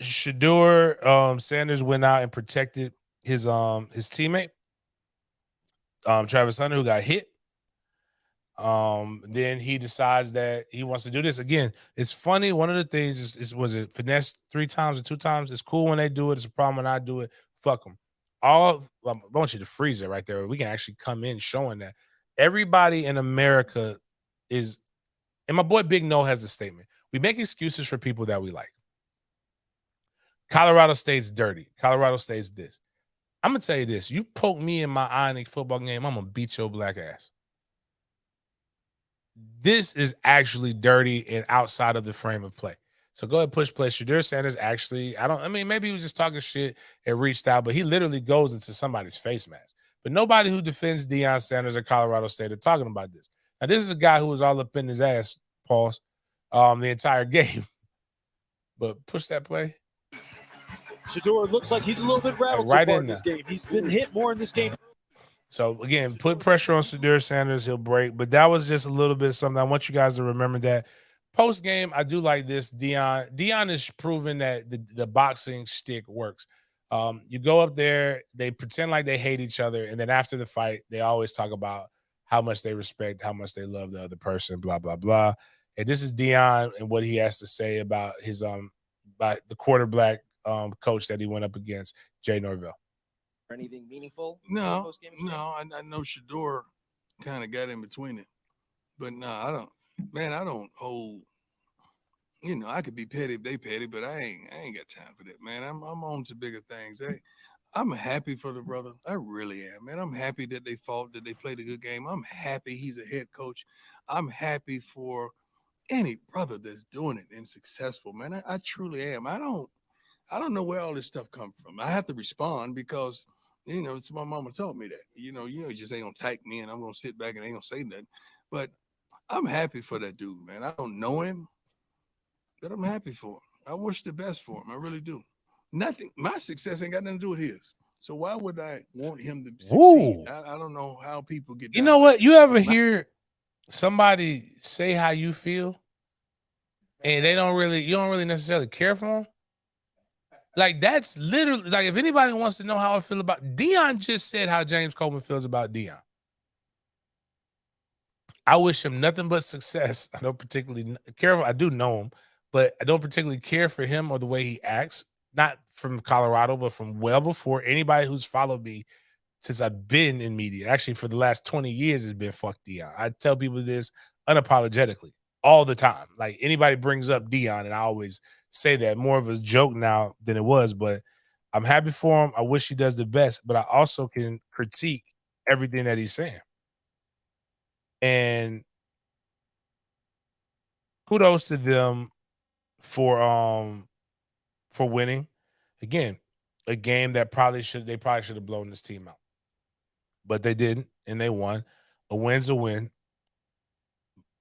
Shedeur Sanders went out and protected his teammate, Travis Hunter, who got hit. Then he decides that he wants to do this again. It's funny. One of the things is was it finesse 3 times or 2 times? It's cool when they do it. It's a problem when I do it. Fuck them. I want you to freeze it right there. We can actually come in showing that everybody in America is, and my boy Big No has a statement. We make excuses for people that we like. Colorado State's dirty. Colorado State's this. I'm gonna tell you this. You poke me in my eye in a football game, I'm gonna beat your black ass. This is actually dirty and outside of the frame of play. So go ahead, push play. Shedeur Sanders actually, maybe he was just talking shit and reached out, but he literally goes into somebody's face mask. But nobody who defends Deion Sanders at Colorado State are talking about this. Now, this is a guy who was all up in his ass, pause, the entire game. But push that play. Shedeur looks like he's a little bit rattled right so far in in this game. He's been hit more in this game. So, again, put pressure on Shedeur Sanders. He'll break. But that was just a little bit of something. I want you guys to remember that. Post-game, I do like this. Deion is proving that the boxing stick works. You go up there, they pretend like they hate each other, and then after the fight, they always talk about how much they respect, how much they love the other person, blah, blah, blah. And this is Deion and what he has to say about his about the quarterback coach that he went up against, Jay Norvell. Anything meaningful? No. I know Shedeur kind of got in between it, but no, I don't hold. I could be petty if they petty, but I ain't got time for that, man. I'm on to bigger things. I'm happy for the brother. I really am, man. I'm happy that they fought, that they played a good game. I'm happy he's a head coach. I'm happy for any brother that's doing it and successful, man. I truly am. I don't know where all this stuff comes from. I have to respond because, it's my mama taught me that. You just ain't gonna type me and I'm gonna sit back and ain't gonna say nothing. But I'm happy for that dude, man. I don't know him, but I'm happy for him. I wish the best for him. I really do. Nothing. My success ain't got nothing to do with his. So why would I want him to succeed? I don't know how people get. You know what? You ever hear somebody say how you feel, and you don't really necessarily care for them? Like, that's literally, like, if anybody wants to know how I feel about Deion, just said how James Coleman feels about Deion. I wish him nothing but success. I don't particularly care for, I do know him, but I don't particularly care for him or the way he acts. Not from Colorado, but from well before. Anybody who's followed me since I've been in media, actually for the last 20 years, has been fuck Deion. I tell people this unapologetically all the time. Like, anybody brings up Deion, and I always say that, more of a joke now than it was, but I'm happy for him. I wish he does the best, but I also can critique everything that he's saying. And kudos to them for winning. Again, a game that they probably should have blown this team out. But they didn't, and they won. A win's a win.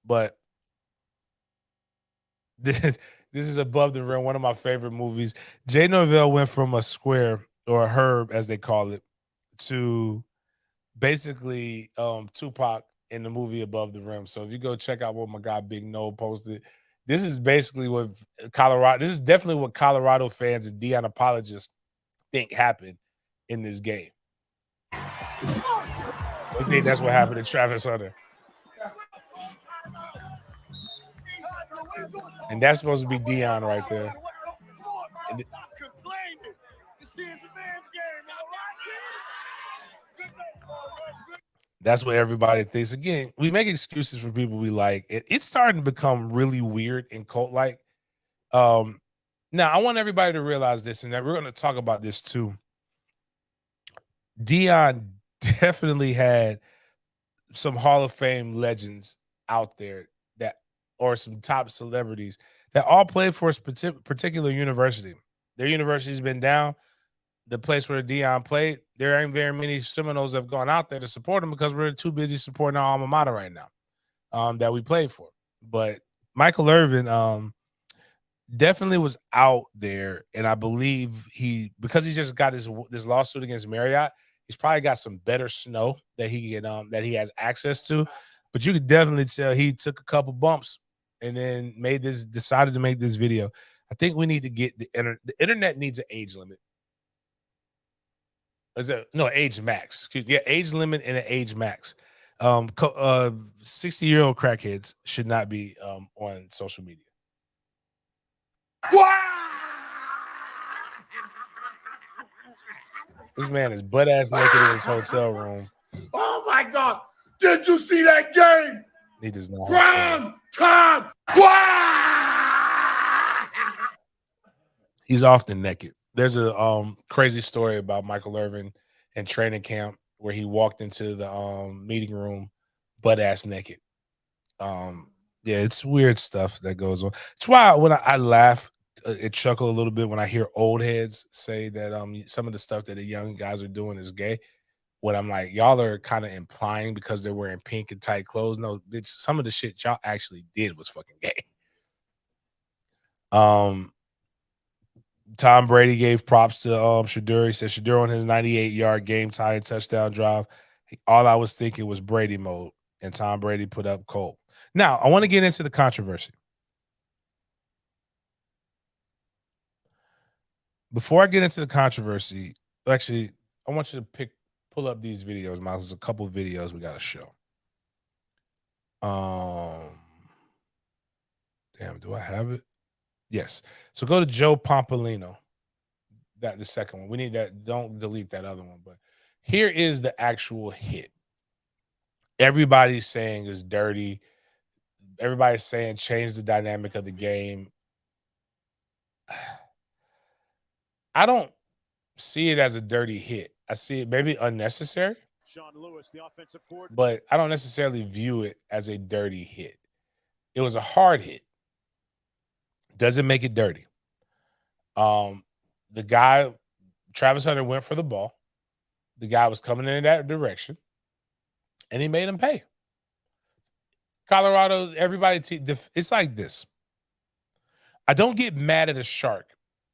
But this is Above the Rim, one of my favorite movies. Jay Norvell went from a square, or a herb as they call it, to basically Tupac in the movie Above the Rim. So if you go check out what my guy Big No posted, this is basically what this is definitely what Colorado fans and Deion apologists think happened in this game. I think that's what happened to Travis Hunter. And that's supposed to be Deion right there. And that's what everybody thinks. Again, we make excuses for people we like. It's starting to become really weird and cult-like. Now, I want everybody to realize this, and that we're going to talk about this too. Deion definitely had some Hall of Fame legends out there or some top celebrities that all played for a particular university. Their university's been down. The place where Deion played, there ain't very many Seminoles have gone out there to support him because we're too busy supporting our alma mater right now that we played for. But Michael Irvin definitely was out there, and I believe because he just got this lawsuit against Marriott, he's probably got some better snow that he has access to. But you could definitely tell he took a couple bumps and then decided to make this video. I think we need to get the internet needs an age limit. Age max. Excuse me. Yeah, age limit and an age max. 60-year-old crackheads should not be on social media. This man is butt ass naked in his hotel room. Oh my God! Did you see that game? He does not. Prime time. He's often naked. There's a crazy story about Michael Irvin in training camp where he walked into the meeting room butt ass naked. Yeah, it's weird stuff that goes on. It's why when I laugh and chuckle a little bit when I hear old heads say that some of the stuff that the young guys are doing is gay. What I'm like, y'all are kind of implying because they're wearing pink and tight clothes. No, some of the shit y'all actually did was fucking gay. Tom Brady gave props to Shedeur. He said Shedeur on his 98-yard game-tying touchdown drive. All I was thinking was Brady mode, and Tom Brady put up cold. Now, I want to get into the controversy. Before I get into the controversy, actually, I want you to pull up these videos, Miles. There's a couple of videos we got to show. Damn, do I have it? Yes. So go to Joe Pompolino. The second one. We need that. Don't delete that other one. But here is the actual hit. Everybody's saying it's dirty. Everybody's saying change the dynamic of the game. I don't see it as a dirty hit. I see it maybe unnecessary. Sean Lewis, the offensive coordinator. But I don't necessarily view it as a dirty hit. It was a hard hit. Doesn't make it dirty. The guy, Travis Hunter, went for the ball. The guy was coming in that direction, and he made him pay. Colorado, everybody, it's like this. I don't get mad at a shark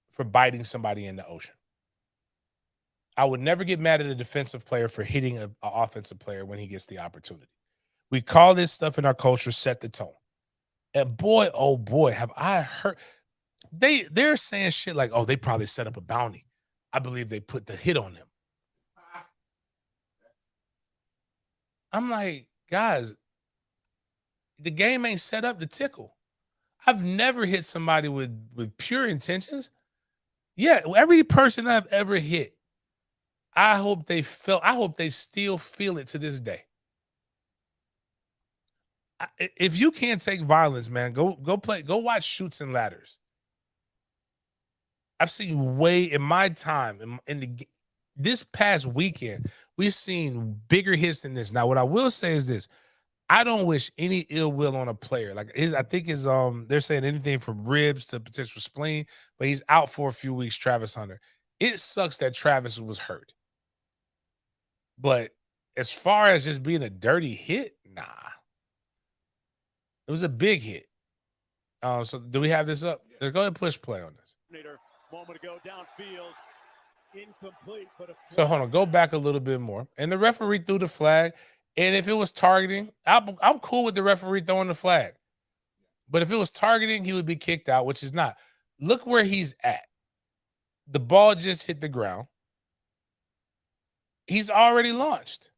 for biting somebody in the ocean. I would never get mad at a defensive player for hitting an offensive player when he gets the opportunity. We call this stuff in our culture set the tone. And boy, oh boy, have I heard they're saying shit like, oh, they probably set up a bounty. I believe they put the hit on him. I'm like, guys, the game ain't set up to tickle. I've never hit somebody with pure intentions. Yeah, every person I've ever hit, I hope they still feel it to this day. If you can't take violence, man, go watch Shoots and Ladders. I've seen way in my time this past weekend, we've seen bigger hits than this. Now, what I will say is this: I don't wish any ill will on a player. Like I think they're saying anything from ribs to potential spleen, but he's out for a few weeks, Travis Hunter. It sucks that Travis was hurt. But as far as just being a dirty hit, nah. It was a big hit. So do we have this up? Let's go ahead and push play on this. Moment ago downfield. Incomplete, but So hold on, go back a little bit more. And the referee threw the flag. And if it was targeting, I'm cool with the referee throwing the flag. But if it was targeting, he would be kicked out, which is not. Look where he's at. The ball just hit the ground. He's already launched.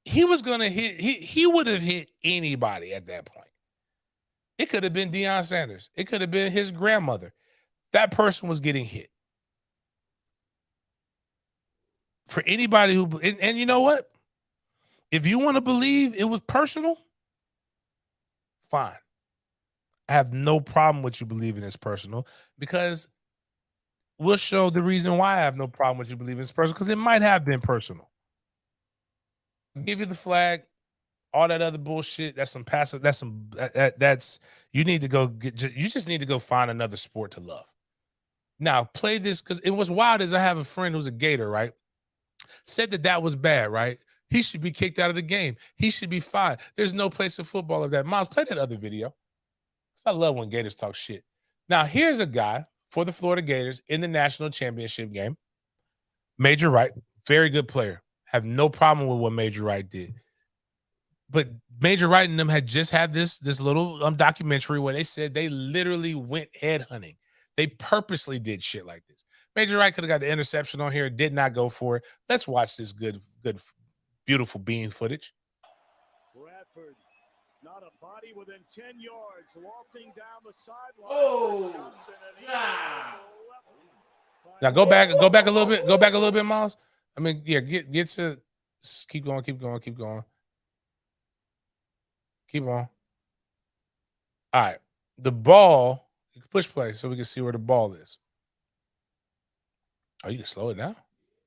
He was going to hit, he would have hit anybody at that point. It could have been Deion Sanders. It could have been his grandmother. That person was getting hit. For anybody who, and you know what? If you want to believe it was personal, fine. I have no problem with you believing it's personal, because we'll show the reason why I have no problem with you believing it's personal, because it might have been personal. I'll give you the flag, all that other bullshit. That's some passive. That's you need to go get. You just need to go find another sport to love. Now play this, because it was wild. As I have a friend who's a Gator, right? Said that was bad, right? He should be kicked out of the game. He should be fined. There's no place in football of that. Miles, play that other video. I love when Gators talk shit. Now, here's a guy for the Florida Gators in the national championship game. Major Wright, very good player. Have no problem with what Major Wright did. But Major Wright and them had just had this little documentary where they said they literally went headhunting. They purposely did shit like this. Major Wright could have got the interception on here, did not go for it. Let's watch this good, beautiful bean footage. Bradford, not a body within 10 yards, lofting down the sideline. Oh, nah. Now go back a little bit. Go back a little bit, Miles. I mean, yeah, get to keep going. Keep on. All right. The ball, you can push play so we can see where the ball is. Oh, you can slow it down?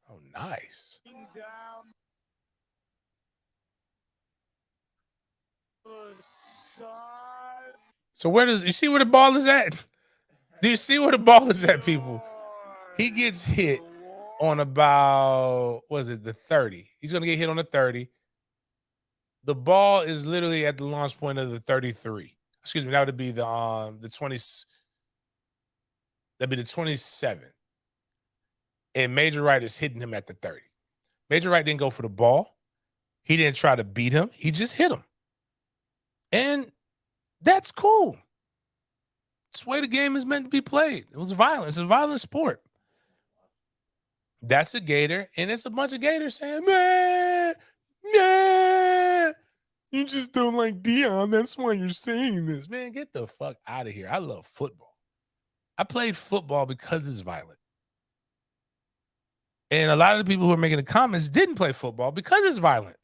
Oh, nice. So where does you see where the ball is at? Do you see where the ball is at, people? He gets hit on about, what is it, the 30. He's going to get hit on the 30. The ball is literally at the launch point of the 33. Excuse me, that would be the 20. That'd be the 27. And Major Wright is hitting him at the 30. Major Wright didn't go for the ball. He didn't try to beat him. He just hit him. And that's cool. It's the way the game is meant to be played. It was violence. It's a violent sport. That's a Gator, and it's a bunch of Gators saying, man, yeah, you just don't like Deion. That's why you're saying this. Man, get the fuck out of here. I love football. I played football because it's violent. And a lot of the people who are making the comments didn't play football because it's violent.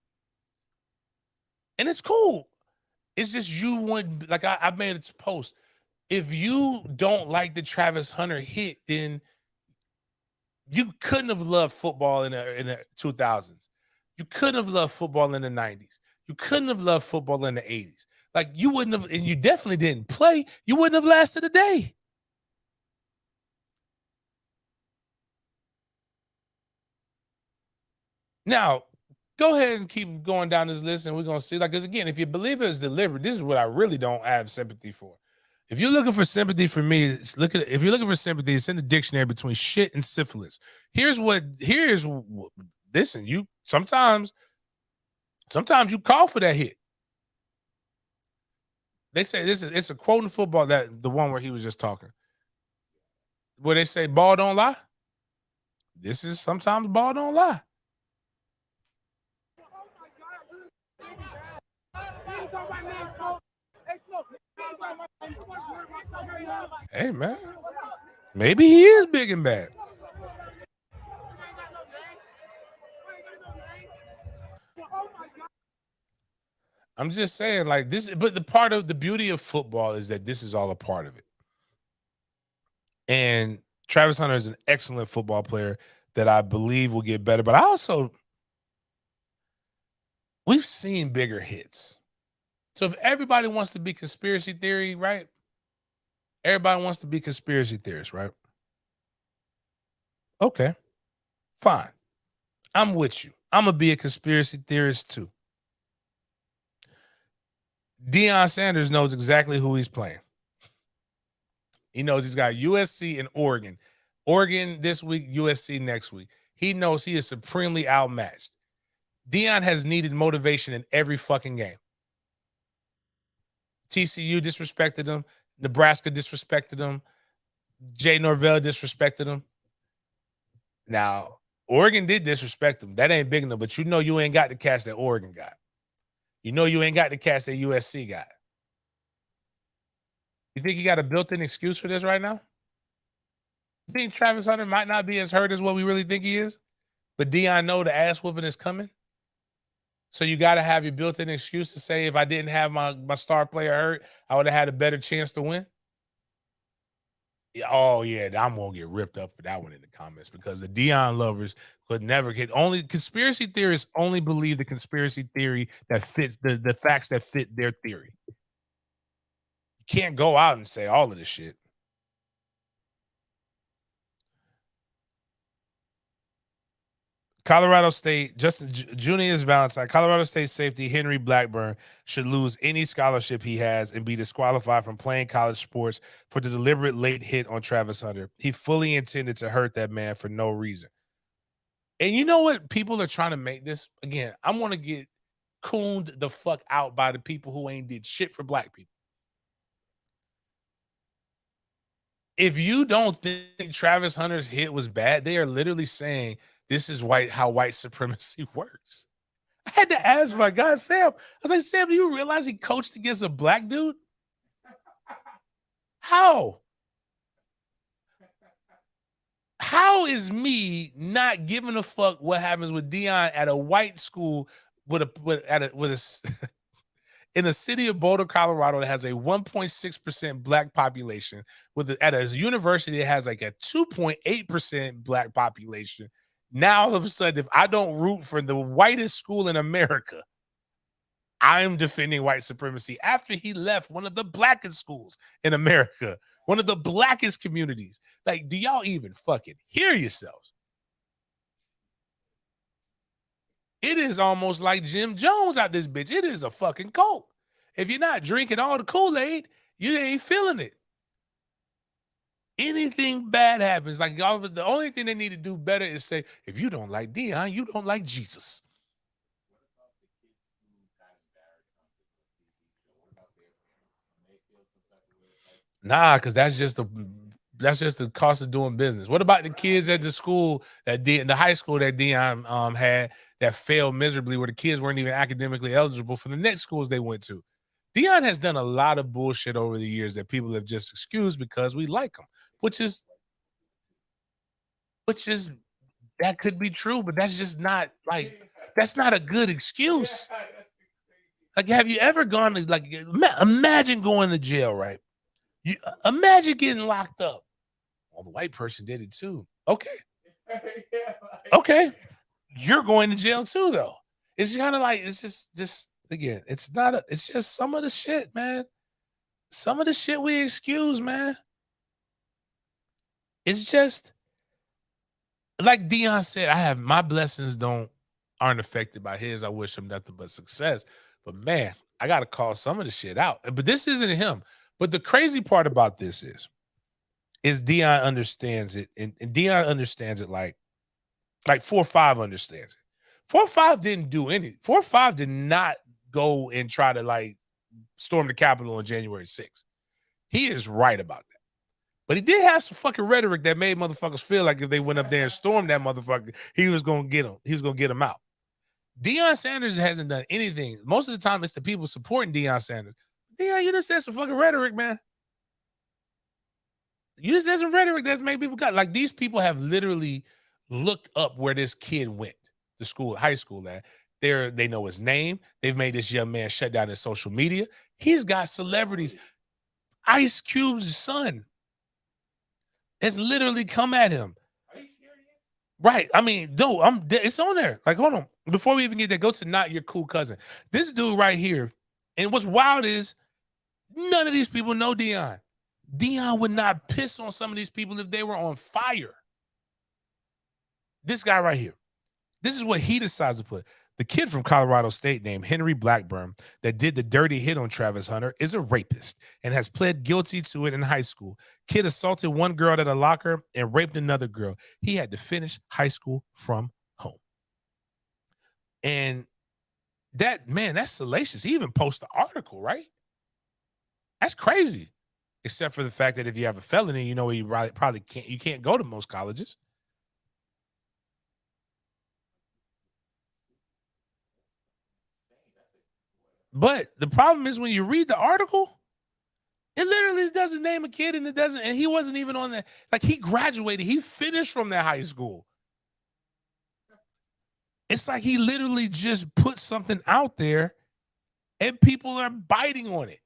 And it's cool. It's just you wouldn't, like I made a post. If you don't like the Travis Hunter hit, then you couldn't have loved football in the 2000s. You couldn't have loved football in the 90s. You couldn't have loved football in the 80s. Like you wouldn't have, and you definitely didn't play. You wouldn't have lasted a day. Now, go ahead and keep going down this list, and we're going to see. Like, because again, if you believe it's deliberate, this is what I really don't have sympathy for. If you're looking for sympathy for me, if you're looking for sympathy, it's in the dictionary between shit and syphilis. Listen, you sometimes you call for that hit. They say it's a quote in football, that the one where he was just talking, where they say ball don't lie. This is sometimes ball don't lie. Hey, man. Maybe he is big and bad. I'm just saying, like this, but the part of the beauty of football is that this is all a part of it. And Travis Hunter is an excellent football player that I believe will get better. But I also, we've seen bigger hits. So if everybody wants to be conspiracy theory, right? Everybody wants to be conspiracy theorists, right? Okay, fine. I'm with you. I'm going to be a conspiracy theorist too. Deion Sanders knows exactly who he's playing. He knows he's got USC and Oregon. Oregon this week, USC next week. He knows he is supremely outmatched. Deion has needed motivation in every fucking game. TCU disrespected him. Nebraska disrespected him. Jay Norvell disrespected him. Now, Oregon did disrespect him. That ain't big enough, but you know you ain't got the cast that Oregon got. You know you ain't got the cast that USC got. You think you got a built-in excuse for this right now? You think Travis Hunter might not be as hurt as what we really think he is? But Deion know the ass whooping is coming? So you got to have your built-in excuse to say, if I didn't have my star player hurt, I would have had a better chance to win? Oh, yeah, I'm going to get ripped up for that one in the comments because the Deion lovers could never get only conspiracy theorists only believe the conspiracy theory that fits the facts that fit their theory. You can't go out and say all of this shit. Colorado State, Junius Valentine, Colorado State safety Henry Blackburn should lose any scholarship he has and be disqualified from playing college sports for the deliberate late hit on Travis Hunter. He fully intended to hurt that man for no reason. And you know what? People are trying to make this, again, I'm going to get cooned the fuck out by the people who ain't did shit for black people. If you don't think Travis Hunter's hit was bad, they are literally saying this is how white supremacy works. I had to ask my guy, Sam. I was like, Sam, do you realize he coached against a black dude? How? How is me not giving a fuck what happens with Deion at a white school in a city of Boulder, Colorado that has a 1.6% black population, at a university that has like a 2.8% black population? Now, all of a sudden, if I don't root for the whitest school in America, I'm defending white supremacy after he left one of the blackest schools in America, one of the blackest communities. Like, do y'all even fucking hear yourselves? It is almost like Jim Jones out this bitch. It is a fucking cult. If you're not drinking all the Kool-Aid, you ain't feeling it. Anything bad happens, like the only thing they need to do better is say, if you don't like Deion, you don't like Jesus. Nah, because that's just the cost of doing business. What about the kids at the school the high school that Deion had that failed miserably, where the kids weren't even academically eligible for the next schools they went to? Deion has done a lot of bullshit over the years that people have just excused because we like him, which is that could be true, but that's just not that's not a good excuse. Like, have you ever gone to imagine going to jail, right? Imagine getting locked up. Well, the white person did it too. Okay. Okay. You're going to jail too, though. It's kind of like, it's just again, it's just some of the shit, man. Some of the shit we excuse, man. It's just like Deion said, I have my blessings aren't affected by his. I wish him nothing but success. But man, I gotta call some of the shit out. But this isn't him. But the crazy part about this is Deion understands it, and Deion understands it like 4-5 understands it. 4-5 didn't do anything. 4-5 did not go and try to storm the Capitol on January 6th. He is right about that. But he did have some fucking rhetoric that made motherfuckers feel like if they went up there and stormed that motherfucker, he was gonna get him. He was gonna get him out. Deion Sanders hasn't done anything. Most of the time, it's the people supporting Deion Sanders. Deion, you just said some fucking rhetoric, man. You just said some rhetoric that's made people got these people have literally looked up where this kid went to school, high school at. They know his name. They've made this young man shut down his social media. He's got celebrities. Ice Cube's son has literally come at him. Are you serious? Right. I mean, no, it's on there. Like, hold on. Before we even get there, go to Not Your Cool Cousin. This dude right here. And what's wild is none of these people know Deion. Deion would not piss on some of these people if they were on fire. This guy right here. This is what he decides to put. The kid from Colorado State named Henry Blackburn that did the dirty hit on Travis Hunter is a rapist and has pled guilty to it in high school. Kid assaulted one girl at a locker and raped another girl. He had to finish high school from home. And that, man, that's salacious. He even posted the article, right? That's crazy. Except for the fact that if you have a felony, you know, you probably can't go to most colleges. But the problem is when you read the article, it literally doesn't name a kid, and he wasn't even on that. Like, he graduated, he finished from that high school. It's like he literally just put something out there and people are biting on it.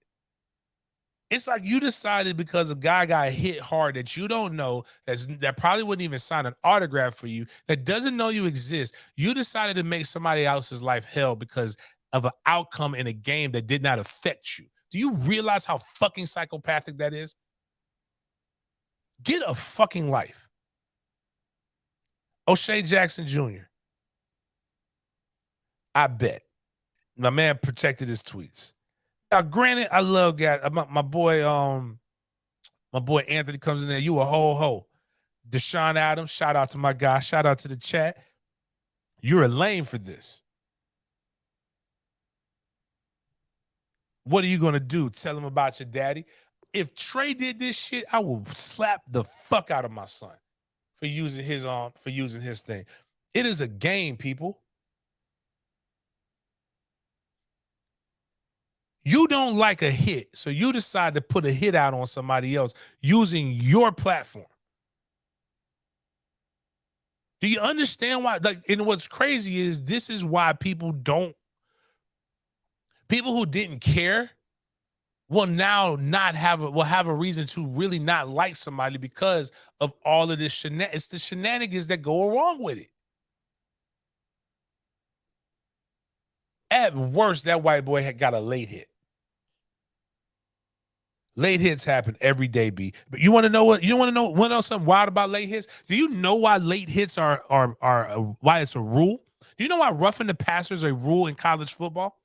It's like you decided because a guy got hit hard that you don't know, that probably wouldn't even sign an autograph for you, that doesn't know you exist. You decided to make somebody else's life hell because of an outcome in a game that did not affect you. Do you realize how fucking psychopathic that is? Get a fucking life. O'Shea Jackson Jr. I bet. My man protected his tweets. Now, granted, I love guys. My boy Anthony comes in there. You a ho. Deshaun Adams, shout out to my guy. Shout out to the chat. You're a lame for this. What are you gonna do? Tell him about your daddy? If Trey did this shit, I will slap the fuck out of my son for using his thing. It is a game, people. You don't like a hit, so you decide to put a hit out on somebody else using your platform. Do you understand why? Like, and what's crazy is this is why people who didn't care will now have a reason to really not like somebody because of all of this it's the shenanigans that go along with it. At worst, that white boy had got a late hit. Late hits happen every day, B. But you want to know what? You want to know something wild about late hits? Do you know why late hits are why it's a rule? Do you know why roughing the passer is a rule in college football?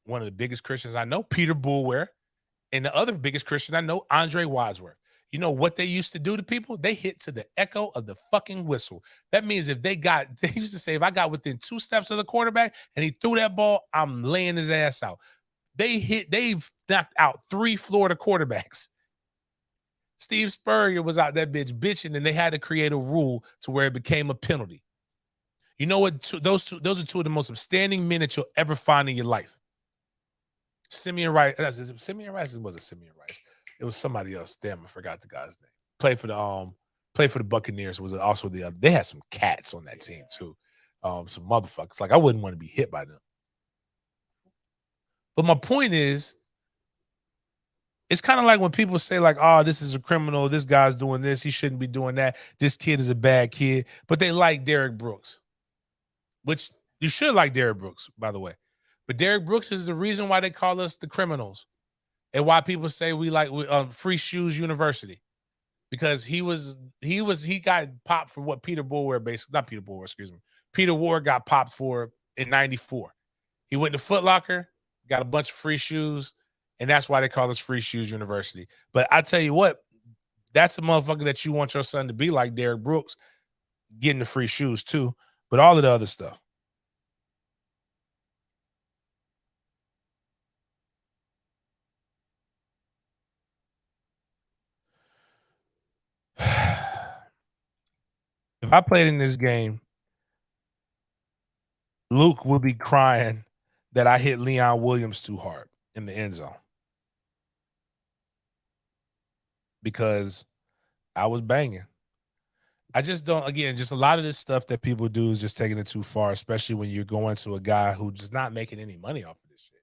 One of the biggest Christians I know, Peter Boulware, and the other biggest Christian I know, Andre Wadsworth. You know what they used to do to people? They hit to the echo of the fucking whistle. That means they used to say, if I got within 2 steps of the quarterback and he threw that ball, I'm laying his ass out. They've knocked out 3 Florida quarterbacks. Steve Spurrier was out that bitching, and they had to create a rule to where it became a penalty. You know what? Those are 2 of the most upstanding men that you'll ever find in your life. Simeon Rice. Simeon Rice? It wasn't Simeon Rice. It was somebody else. Damn, I forgot the guy's name. Played for the Buccaneers. Was also the other. They had some cats on that team too. Some motherfuckers. Like, I wouldn't want to be hit by them. But my point is, it's kind of like when people say, like, oh, this is a criminal, this guy's doing this, he shouldn't be doing that, this kid is a bad kid, but they like Derrick Brooks, which you should like Derrick Brooks, by the way. But Derrick Brooks is the reason why they call us the criminals and why people say we like Free Shoes University, because he got popped for what Peter Ward got popped for in 94. He went to Foot Locker, got a bunch of free shoes, and that's why they call us Free Shoes University. But I tell you what, that's a motherfucker that you want your son to be like Derrick Brooks, getting the free shoes too, but all of the other stuff. If I played in this game, Luke would be crying that I hit Leon Williams too hard in the end zone because I was banging. I just don't, again, just a lot of this stuff that people do is just taking it too far, especially when you're going to a guy who's just not making any money off of this shit.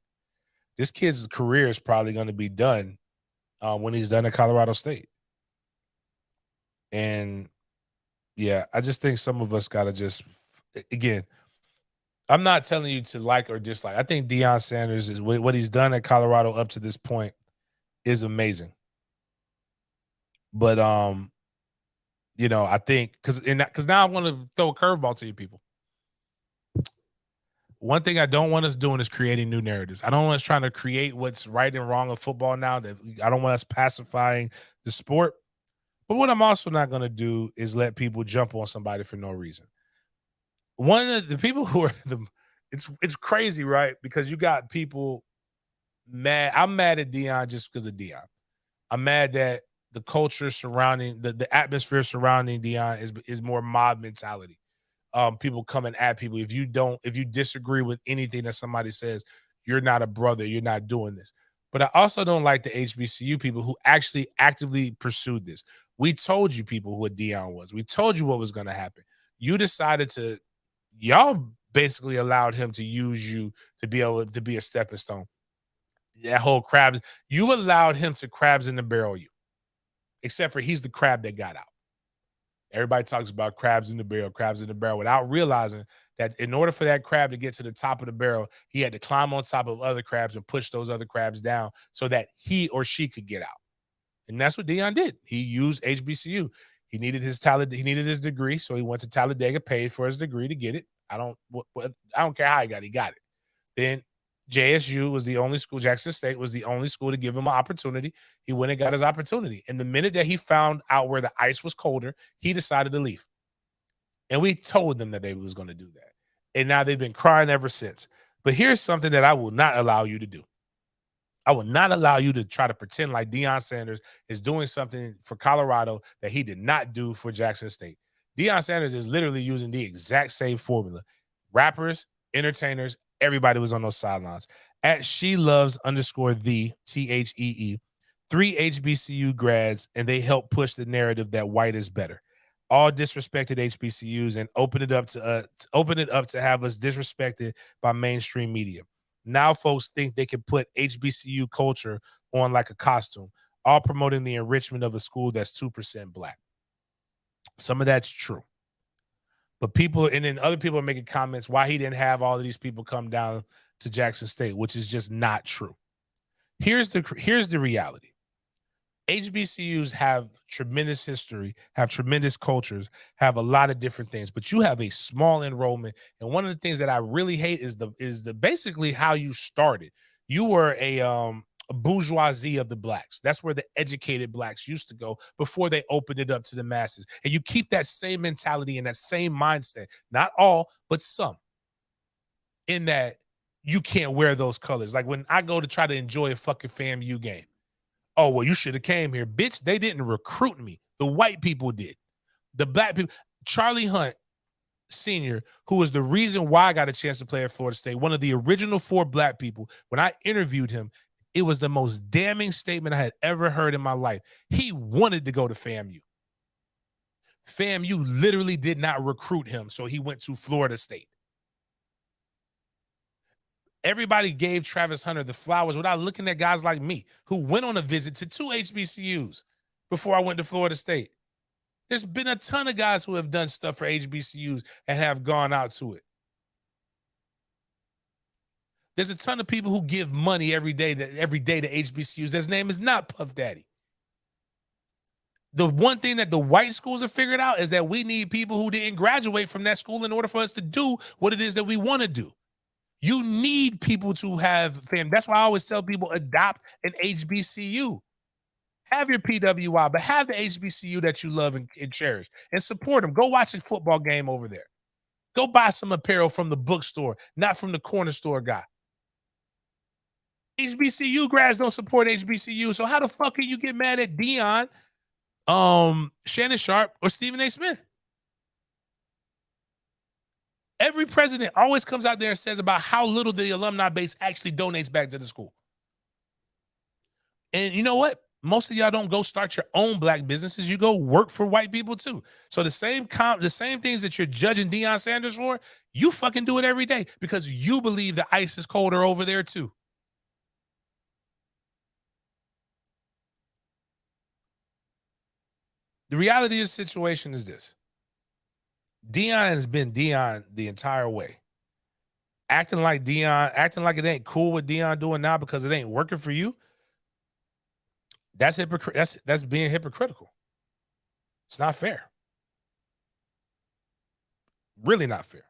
This kid's career is probably going to be done when he's done at Colorado State. And Yeah, I just think some of us gotta just again. I'm not telling you to like or dislike. I think Deion Sanders is what he's done at Colorado up to this point is amazing. But I think because now I want to throw a curveball to you people. One thing I don't want us doing is creating new narratives. I don't want us trying to create what's right and wrong of football now. I don't want us pacifying the sport. But what I'm also not going to do is let people jump on somebody for no reason. One of the people who are it's crazy, right? Because you got people mad. I'm mad at Deion just because of Deion. I'm mad that the culture surrounding the atmosphere surrounding Deion is more mob mentality. People coming at people. If you disagree with anything that somebody says, you're not a brother, you're not doing this. But I also don't like the HBCU people who actually actively pursued this. We told you people who Deion was. We told you what was going to happen. You decided y'all basically allowed him to use you to be able to be a stepping stone. That whole crabs, you allowed him to crabs in the barrel you, except for he's the crab that got out. Everybody talks about crabs in the barrel without realizing that in order for that crab to get to the top of the barrel, he had to climb on top of other crabs and push those other crabs down so that he or she could get out. And that's what Deion did. He used HBCU. He needed his degree, so he went to Talladega, paid for his degree to get it. I don't care how he got it. Then JSU was the only school, Jackson State was the only school to give him an opportunity. He went and got his opportunity. And the minute that he found out where the ice was colder, he decided to leave. And we told them that they was going to do that. And now they've been crying ever since. But here's something that I will not allow you to do. I will not allow you to try to pretend like Deion Sanders is doing something for Colorado that he did not do for Jackson State. Deion Sanders is literally using the exact same formula. Rappers, entertainers, everybody was on those sidelines. At SheLoves_the THEE, 3 HBCU grads, and they help push the narrative that white is better. All disrespected HBCUs and open it up to have us disrespected by mainstream media. Now folks think they can put HBCU culture on like a costume, all promoting the enrichment of a school that's 2% black. Some of that's true. But then other people are making comments why he didn't have all of these people come down to Jackson State, which is just not true. Here's the reality. HBCUs have tremendous history, have tremendous cultures, have a lot of different things, but you have a small enrollment. And one of the things that I really hate is the basically how you started. You were a bourgeoisie of the blacks. That's where the educated blacks used to go before they opened it up to the masses. And you keep that same mentality and that same mindset, not all, but some, in that you can't wear those colors. Like when I go to try to enjoy a fucking FAMU game, oh, well, you should have came here. Bitch, they didn't recruit me. The white people did. The black people. Charlie Hunt Sr., who was the reason why I got a chance to play at Florida State, one of the original 4 black people, when I interviewed him, it was the most damning statement I had ever heard in my life. He wanted to go to FAMU. FAMU literally did not recruit him, so he went to Florida State. Everybody gave Travis Hunter the flowers without looking at guys like me who went on a visit to 2 HBCUs before I went to Florida State. There's been a ton of guys who have done stuff for HBCUs and have gone out to it. There's a ton of people who give money every day to HBCUs. His name is not Puff Daddy. The one thing that the white schools have figured out is that we need people who didn't graduate from that school in order for us to do what it is that we want to do. You need people to have fam. That's why I always tell people adopt an HBCU. Have your PWI, but have the HBCU that you love and cherish and support them. Go watch a football game over there. Go buy some apparel from the bookstore, not from the corner store guy. HBCU grads don't support HBCU. So how the fuck can you get mad at Deion, Shannon Sharp, or Stephen A. Smith? Every president always comes out there and says about how little the alumni base actually donates back to the school. And you know what? Most of y'all don't go start your own black businesses. You go work for white people too. So the same things that you're judging Deion Sanders for, you fucking do it every day because you believe the ice is colder over there too. The reality of the situation is this. Deion has been Deion the entire way. Acting like Deion, acting like it ain't cool what Deion doing now because it ain't working for you. That's that's being hypocritical. It's not fair. Really not fair.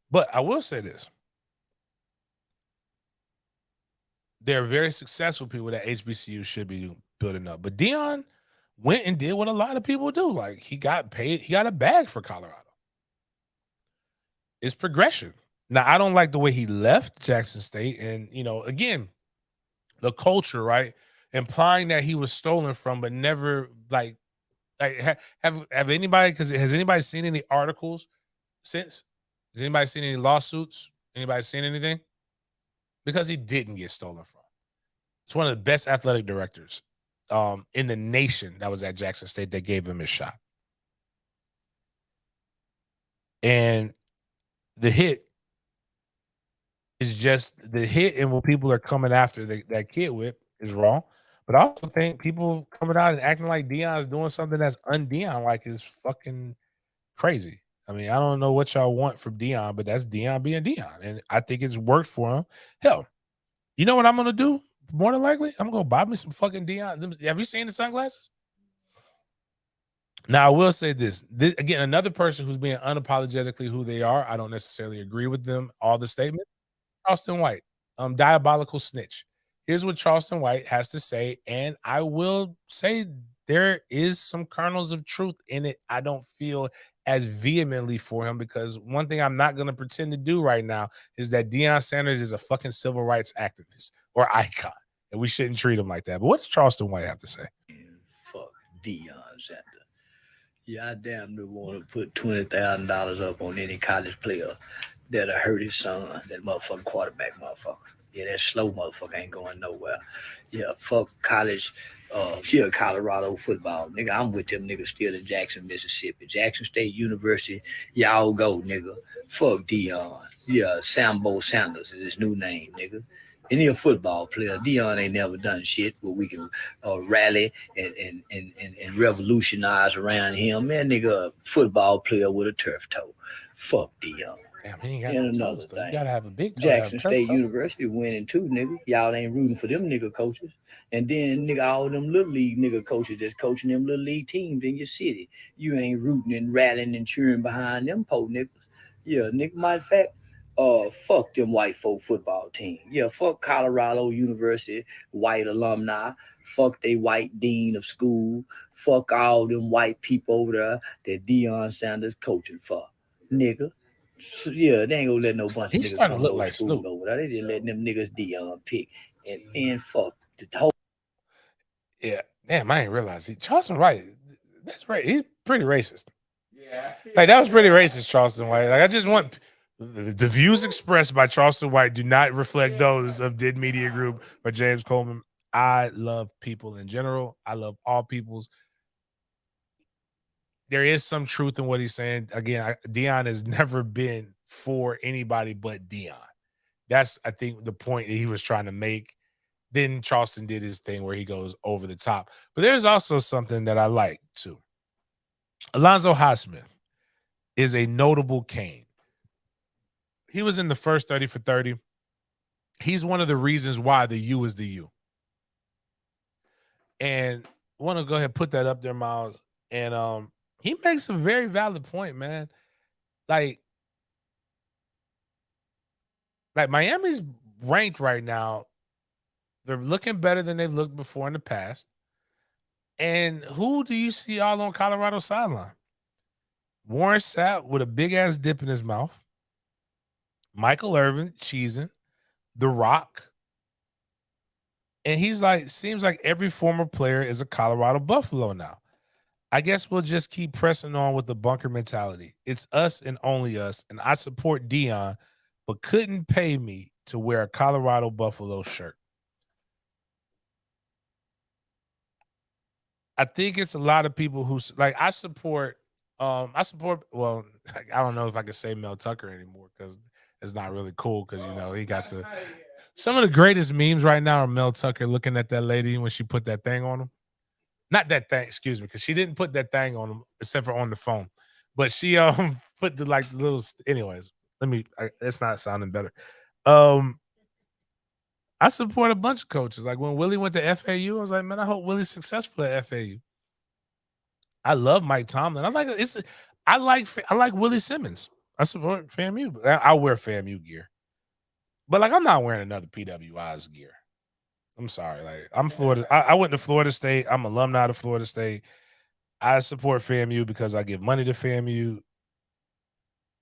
But I will say this. There are very successful people that HBCU should be building up. But Deion went and did what a lot of people do. Like, he got paid. He got a bag for Colorado. It's progression. Now, I don't like the way he left Jackson State. And, you know, again, the culture, right? Implying that he was stolen from, but never have anybody, because has anybody seen any articles since? Has anybody seen any lawsuits? Anybody seen anything? Because he didn't get stolen from. It's one of the best athletic directors in the nation that was at Jackson State that gave him his shot. And the hit is just the hit, and what people are coming after that kid with is wrong. But I also think people coming out and acting like Deion is doing something that's un-Deion like is fucking crazy. I mean, I don't know what y'all want from Deion, but that's Deion being Deion. And I think it's worked for him. Hell, you know what I'm going to do? More than likely, I'm going to buy me some fucking Deion. Have you seen the sunglasses? Now, I will say this. Again, another person who's being unapologetically who they are. I don't necessarily agree with them, all the statements. Charleston White, diabolical snitch. Here's what Charleston White has to say, and I will say there is some kernels of truth in it. I don't feel as vehemently for him, because one thing I'm not going to pretend to do right now is that Deion Sanders is a fucking civil rights activist or icon, and we shouldn't treat him like that. But what does Charleston White have to say? Fuck Deion Sanders. Yeah, I damn near want to put $20,000 up on any college player that'll hurt his son, that motherfucking quarterback motherfucker. Yeah, that slow motherfucker ain't going nowhere. Yeah, fuck college. Here, Colorado football. Nigga, I'm with them niggas still in Jackson, Mississippi. Jackson State University, y'all go, nigga. Fuck Deion. Yeah, Sambo Sanders is his new name, nigga. Any football player, Deion ain't never done shit where we can rally and revolutionize around him. Man, nigga, football player with a turf toe. Fuck Deion. Damn, he ain't got And no another toes, though. thing, You gotta have a big toe. Jackson State University winning too, nigga. Y'all ain't rooting for them nigga coaches. And then, nigga, all them little league nigga coaches that's coaching them little league teams in your city. You ain't rooting and rallying and cheering behind them po niggas. Yeah, nigga, matter of fact, fuck them white folk football team. Yeah, fuck Colorado University white alumni. Fuck they white dean of school. Fuck all them white people over there that Deion Sanders coaching for, nigga. So, yeah, they ain't gonna let no bunch of He's niggas starting to from look those like schools Snoop. over there. They just letting them niggas Deion pick and fuck the whole. Yeah, damn, I ain't realize Charleston White. That's right. He's pretty racist. Yeah. Like, that was pretty racist, Charleston White. Like, I just want the views expressed by Charleston White do not reflect those of Did Media Group or James Coleman. I love people in general. I love all peoples. There is some truth in what he's saying. Again, Deion has never been for anybody but Deion. That's, I think, the point that he was trying to make. Then Charleston did his thing where he goes over the top. But there's also something that I like, too. Alonzo Highsmith is a notable Kane. He was in the first 30 for 30. He's one of the reasons why the U is the U. And I want to go ahead and put that up there, Miles. And he makes a very valid point, man. Like Miami's ranked right now. They're looking better than they've looked before in the past. And who do you see all on Colorado sideline? Warren Sapp with a big-ass dip in his mouth. Michael Irvin cheesing. The Rock. And he's like, seems like every former player is a Colorado Buffalo now. I guess we'll just keep pressing on with the bunker mentality. It's us and only us, and I support Deion, but couldn't pay me to wear a Colorado Buffalo shirt. I think it's a lot of people who like. I support. Well, I don't know if I can say Mel Tucker anymore because it's not really cool. Because he got some of the greatest memes right now are Mel Tucker looking at that lady when she put that thing on him. Not that thing, excuse me, because she didn't put that thing on him except for on the phone. But she put the little. Anyways, it's not sounding better. I support a bunch of coaches. Like when Willie went to FAU, I was like, man, I hope Willie's successful at FAU. I love Mike Tomlin. I was like, I like Willie Simmons. I support FAMU. I wear FAMU gear, but like I'm not wearing another PWI's gear. I'm sorry. Like I'm Florida. I went to Florida State. I'm alumni of Florida State. I support FAMU because I give money to FAMU.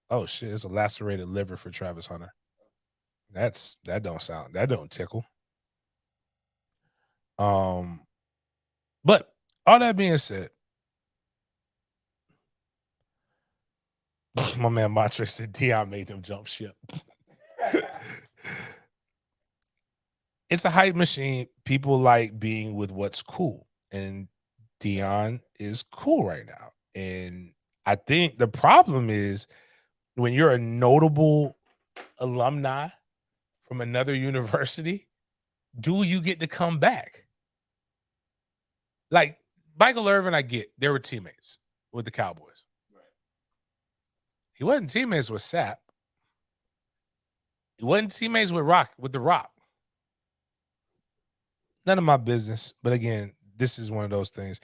Oh shit! It's a lacerated liver for Travis Hunter. That don't tickle. But all that being said, my man Matra said Deion made them jump ship. It's a hype machine. People like being with what's cool, and Deion is cool right now. And I think the problem is when you're a notable alumni from another university, do you get to come back? Like Michael Irvin, I get they were teammates with the Cowboys. Right. He wasn't teammates with Sapp. He wasn't teammates with the Rock. None of my business. But again, this is one of those things.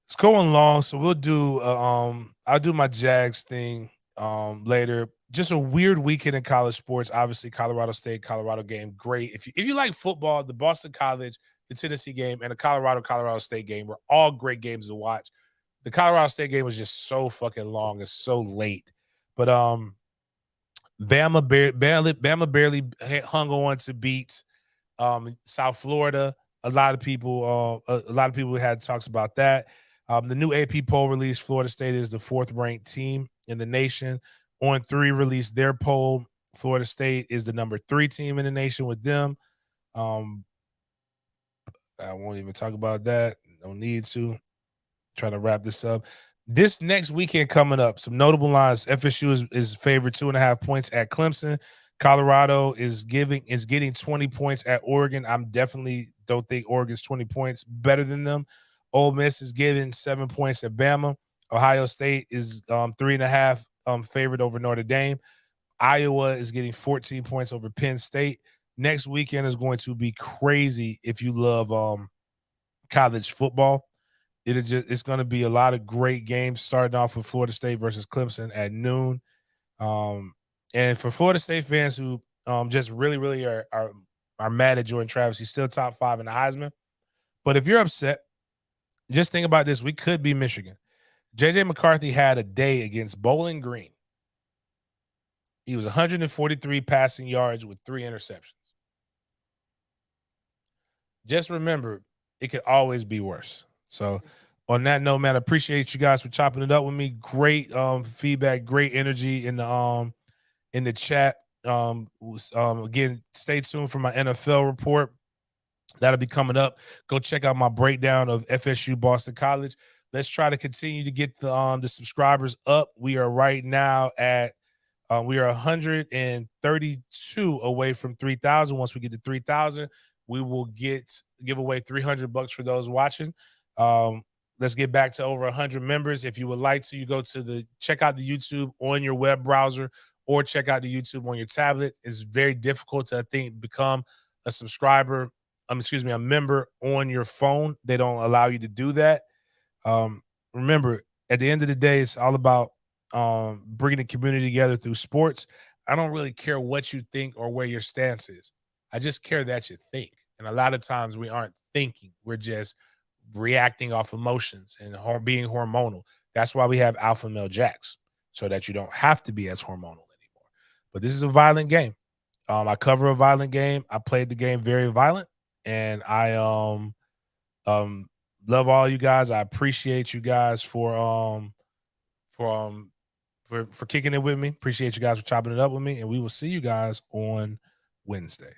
It's going long, so we'll do I'll do my Jags thing later. Just a weird weekend in college sports. Obviously, Colorado State, Colorado game, great. If you like football, the Boston College, the Tennessee game, and the Colorado State game were all great games to watch. The Colorado State game was just so fucking long. It's so late. But Bama barely hung on to beat South Florida. A lot of people had talks about that. The new AP poll released, Florida State is the 4th ranked team in the nation. On3 released their poll. Florida State is the number 3 team in the nation with them. I won't even talk about that. No need to. Trying to wrap this up. This next weekend coming up, some notable lines. FSU is favored 2.5 points at Clemson. Colorado is getting 20 points at Oregon. I'm definitely don't think Oregon's 20 points better than them. Ole Miss is getting 7 points at Bama. Ohio State is 3.5 favored over Notre Dame. Iowa is getting 14 points over Penn State. Next weekend is going to be crazy if you love college football. It's going to be a lot of great games starting off with Florida State versus Clemson at noon. And for Florida State fans who just really, really are mad at Jordan Travis, he's still top 5 in the Heisman. But if you're upset, just think about this. We could be Michigan. J.J. McCarthy had a day against Bowling Green. He was 143 passing yards with 3 interceptions. Just remember, it could always be worse. So on that note, man, I appreciate you guys for chopping it up with me. Great feedback, great energy in the chat. Again, stay tuned for my NFL report. That'll be coming up. Go check out my breakdown of FSU Boston College. Let's try to continue to get the subscribers up. We are right now at we are 132 away from 3,000. Once we get to 3,000, we will give away $300 for those watching. Let's get back to over 100 members. If you would like to, you go to check out the YouTube on your web browser or check out the YouTube on your tablet. It's very difficult to, I think, become a subscriber. A member on your phone. They don't allow you to do that. Remember, at the end of the day, it's all about bringing the community together through sports. I don't really care what you think or where your stance is. I just care that you think. And a lot of times we aren't thinking. We're just reacting off emotions and being hormonal. That's why we have alpha male jacks, so that you don't have to be as hormonal anymore. But this is a violent game. I cover a violent game. I played the game very violent. And I love all you guys. I appreciate you guys for kicking it with me. Appreciate you guys for chopping it up with me. And we will see you guys on Wednesday.